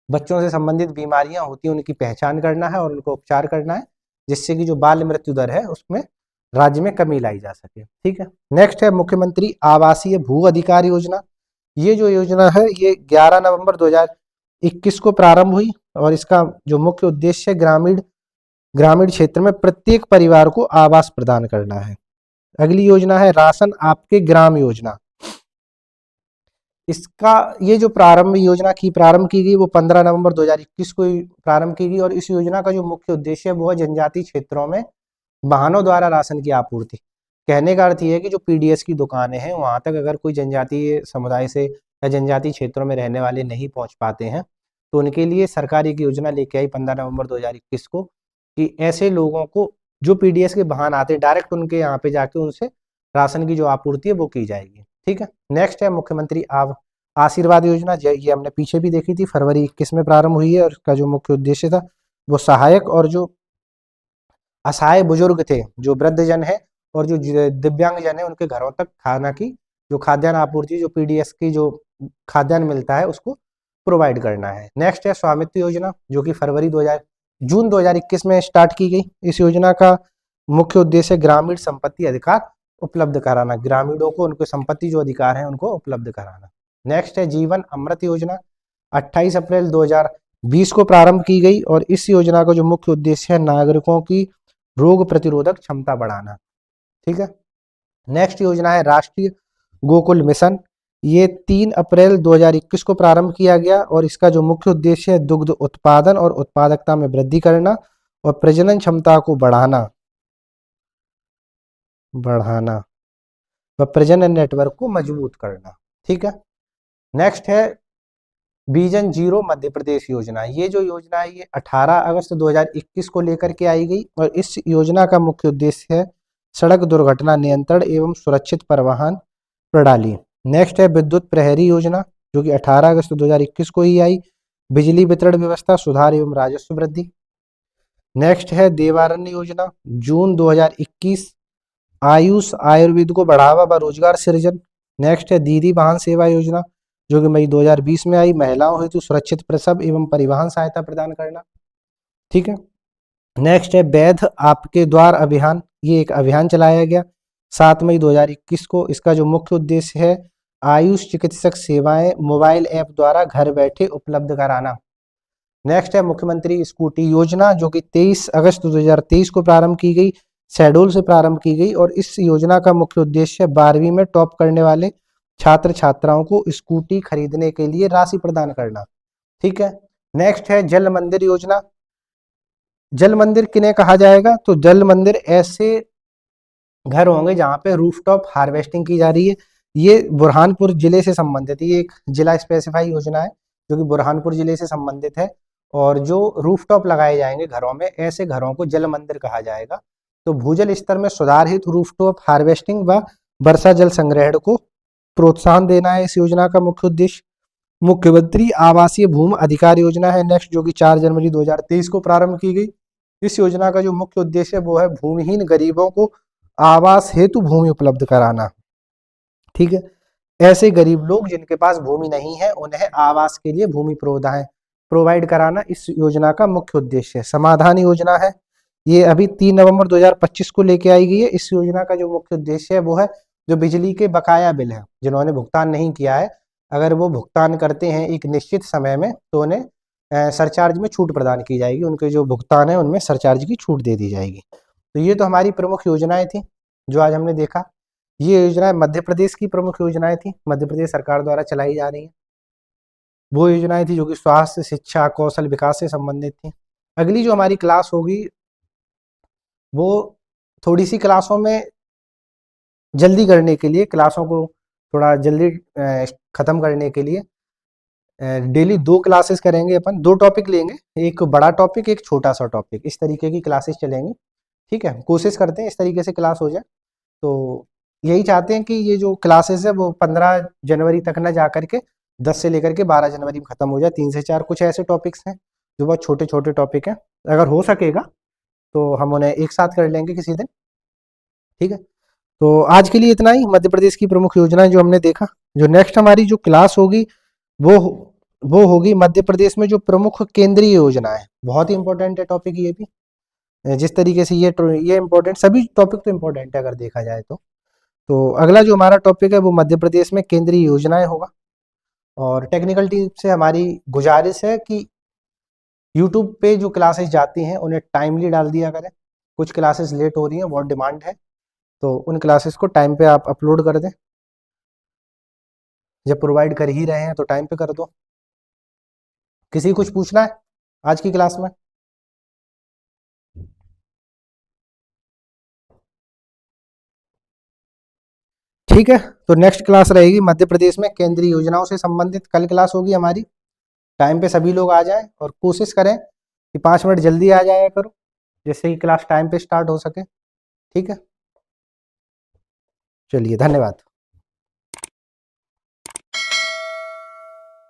S1: बच्चों से संबंधित बीमारियां होती हैं उनकी पहचान करना है और उनको उपचार करना है, जिससे कि जो बाल मृत्यु दर है उसमें राज्य में कमी लाई जा सके। ठीक है। नेक्स्ट है मुख्यमंत्री आवासीय भू अधिकार योजना। ये जो योजना है ये 11 नवंबर 2021 को प्रारंभ हुई और इसका जो मुख्य उद्देश्य ग्रामीण क्षेत्र में प्रत्येक परिवार को आवास प्रदान करना है। अगली योजना है राशन आपके ग्राम योजना। इसका ये जो प्रारंभ की गई वो 15 नवंबर 2021 को प्रारंभ की गई और इस योजना का जो मुख्य उद्देश्य है वो है जनजातीय क्षेत्रों में वाहनों द्वारा राशन की आपूर्ति। कहने का अर्थ ये है कि जो पीडीएस की दुकानें हैं वहां तक अगर कोई जनजातीय समुदाय से या जनजातीय क्षेत्रों में रहने वाले नहीं पहुंच पाते हैं तो उनके लिए सरकार एक योजना लेके आई 15 नवंबर 2021 को कि ऐसे लोगों को जो पीडीएस के वाहन आते हैं डायरेक्ट उनके यहाँ पे जाके उनसे राशन की जो आपूर्ति है वो की जाएगी। ठीक है। नेक्स्ट है मुख्यमंत्री आशीर्वाद योजना। ये हमने पीछे भी देखी थी, फरवरी 21 में प्रारंभ हुई है और इसका जो मुख्य उद्देश्य था वो सहायक और जो असहाय बुजुर्ग थे, जो वृद्धजन है और जो दिव्यांगजन है, उनके घरों तक खाना की जो खाद्यान्न आपूर्ति, जो पीडीएस की जो खाद्यान्न मिलता है उसको प्रोवाइड करना है। नेक्स्ट है स्वामित्व योजना, जो कि जून 2021 में स्टार्ट की गई। इस योजना का मुख्य उद्देश्य ग्रामीण संपत्ति अधिकार उपलब्ध कराना, ग्रामीणों को उनके संपत्ति जो अधिकार हैं उनको उपलब्ध कराना। नेक्स्ट है जीवन अमृत योजना, 28 अप्रैल 2020 को प्रारंभ की गई और इस योजना का जो मुख्य उद्देश्य है नागरिकों की रोग प्रतिरोधक क्षमता बढ़ाना। ठीक है। नेक्स्ट योजना है राष्ट्रीय गोकुल मिशन। ये 3 अप्रैल 2021 को प्रारंभ किया गया और इसका जो मुख्य उद्देश्य है दुग्ध उत्पादन और उत्पादकता में वृद्धि करना और प्रजनन क्षमता को बढ़ाना व प्रजनन नेटवर्क को मजबूत करना। ठीक है। नेक्स्ट है विजन जीरो मध्य प्रदेश योजना। ये जो योजना है ये 18 अगस्त 2021 को लेकर के आई गई और इस योजना का मुख्य उद्देश्य है सड़क दुर्घटना नियंत्रण एवं सुरक्षित परिवहन प्रणाली। नेक्स्ट है विद्युत प्रहरी योजना, जो कि 18 अगस्त 2021 को ही आई, बिजली वितरण व्यवस्था सुधार एवं राजस्व वृद्धि। नेक्स्ट है देवारण्य योजना, जून 2021, आयुष आयुर्वेद को बढ़ावा व रोजगार सृजन। नेक्स्ट है दीदी वाहन सेवा योजना, जो कि मई 2020 में आई, महिलाओं हेतु सुरक्षित प्रसव एवं परिवहन सहायता प्रदान करना। ठीक है। नेक्स्ट है वैध आपके द्वार अभियान। ये एक अभियान चलाया गया 7 मई 2021 को। इसका जो मुख्य उद्देश्य है आयुष चिकित्सक सेवाएं मोबाइल ऐप द्वारा घर बैठे उपलब्ध कराना। नेक्स्ट है मुख्यमंत्री स्कूटी योजना, जो कि 23 अगस्त 2023 को प्रारंभ की गई, शहडोल से प्रारंभ की गई और इस योजना का मुख्य उद्देश्य 12वीं में टॉप करने वाले छात्र छात्राओं को स्कूटी खरीदने के लिए राशि प्रदान करना। ठीक है। नेक्स्ट है जल मंदिर योजना। जल मंदिर किन्हें कहा जाएगा? तो जल मंदिर ऐसे घर होंगे जहां पे रूफटॉप हार्वेस्टिंग की जा रही है। ये बुरहानपुर जिले से संबंधित है, ये एक जिला स्पेसिफाई योजना है जो कि बुरहानपुर जिले से संबंधित है और जो रूफटॉप लगाए जाएंगे घरों में, ऐसे घरों को जल मंदिर कहा जाएगा तो भूजल स्तर में सुधार हेतु रूफटॉप हार्वेस्टिंग व वर्षा जल संग्रहण को प्रोत्साहन देना है इस योजना का मुख्य उद्देश्य। मुख्यमंत्री आवासीय भूमि अधिकार योजना है नेक्स्ट, जो कि 4 जनवरी 2023 को प्रारंभ की गई। इस योजना का जो मुख्य उद्देश्य है वो है भूमिहीन गरीबों को आवास हेतु भूमि उपलब्ध कराना। ठीक है, ऐसे गरीब लोग जिनके पास भूमि नहीं है उन्हें आवास के लिए भूमि प्रोवाइड कराना इस योजना का मुख्य उद्देश्य है। समाधान योजना है, ये अभी 3 नवंबर 2025 को लेके आई गई है। इस योजना का जो मुख्य उद्देश्य है वो है जो बिजली के बकाया बिल है, जिन्होंने भुगतान नहीं किया है, अगर वो भुगतान करते हैं एक निश्चित समय में तो उन्हें सरचार्ज में छूट प्रदान की जाएगी, उनके जो भुगतान है उनमें सरचार्ज की छूट दे दी जाएगी। तो ये तो हमारी प्रमुख योजनाएं थी जो आज हमने देखा। ये योजनाएं मध्य प्रदेश की प्रमुख योजनाएं थी, मध्य प्रदेश सरकार द्वारा चलाई जा रही है। वो योजनाएं थी जो कि स्वास्थ्य, शिक्षा, कौशल विकास से संबंधित थी। अगली जो हमारी क्लास होगी वो थोड़ी सी क्लासों में जल्दी करने के लिए, क्लासों को थोड़ा जल्दी खत्म करने के लिए डेली 2 क्लासेस करेंगे अपन, 2 टॉपिक लेंगे, एक बड़ा टॉपिक एक छोटा सा टॉपिक, इस तरीके की क्लासेस चलेंगी। ठीक है, कोशिश करते हैं इस तरीके से क्लास हो जाए। तो यही चाहते हैं कि ये जो क्लासेस है वो 15 जनवरी तक ना जा करके 10 से लेकर के 12 जनवरी में खत्म हो जाए। 3 से 4 कुछ ऐसे टॉपिक्स हैं जो बहुत छोटे छोटे टॉपिक हैं, अगर हो सकेगा तो हम उन्हें एक साथ कर लेंगे किसी दिन। ठीक है, तो आज के लिए इतना ही मध्य प्रदेश की प्रमुख योजनाएं जो हमने देखा। जो नेक्स्ट हमारी जो क्लास होगी वो वो होगी मध्य प्रदेश में जो प्रमुख केंद्रीय योजना है। बहुत ही इंपॉर्टेंट है टॉपिक ये भी, जिस तरीके से ये इंपॉर्टेंट, सभी टॉपिक तो इंपॉर्टेंट है अगर देखा जाए तो अगला जो हमारा टॉपिक है वो मध्य प्रदेश में केंद्रीय योजनाएं होगा। और टेक्निकल टीम से हमारी गुजारिश है कि यूट्यूब पे जो क्लासेस जाती हैं उन्हें टाइमली डाल दिया करें। कुछ क्लासेस लेट हो रही हैं, बहुत डिमांड है, तो उन क्लासेस को टाइम पे आप अपलोड कर दें। जब प्रोवाइड कर ही रहे हैं तो टाइम पे कर दो। किसी कुछ पूछना है आज की क्लास में? ठीक है, तो नेक्स्ट क्लास रहेगी मध्य प्रदेश में केंद्रीय योजनाओं से संबंधित, कल क्लास होगी हमारी। टाइम पे सभी लोग आ जाएं और कोशिश करें कि 5 मिनट जल्दी आ जाया करो, जिससे कि क्लास टाइम पे स्टार्ट हो सके। ठीक है, चलिए धन्यवाद।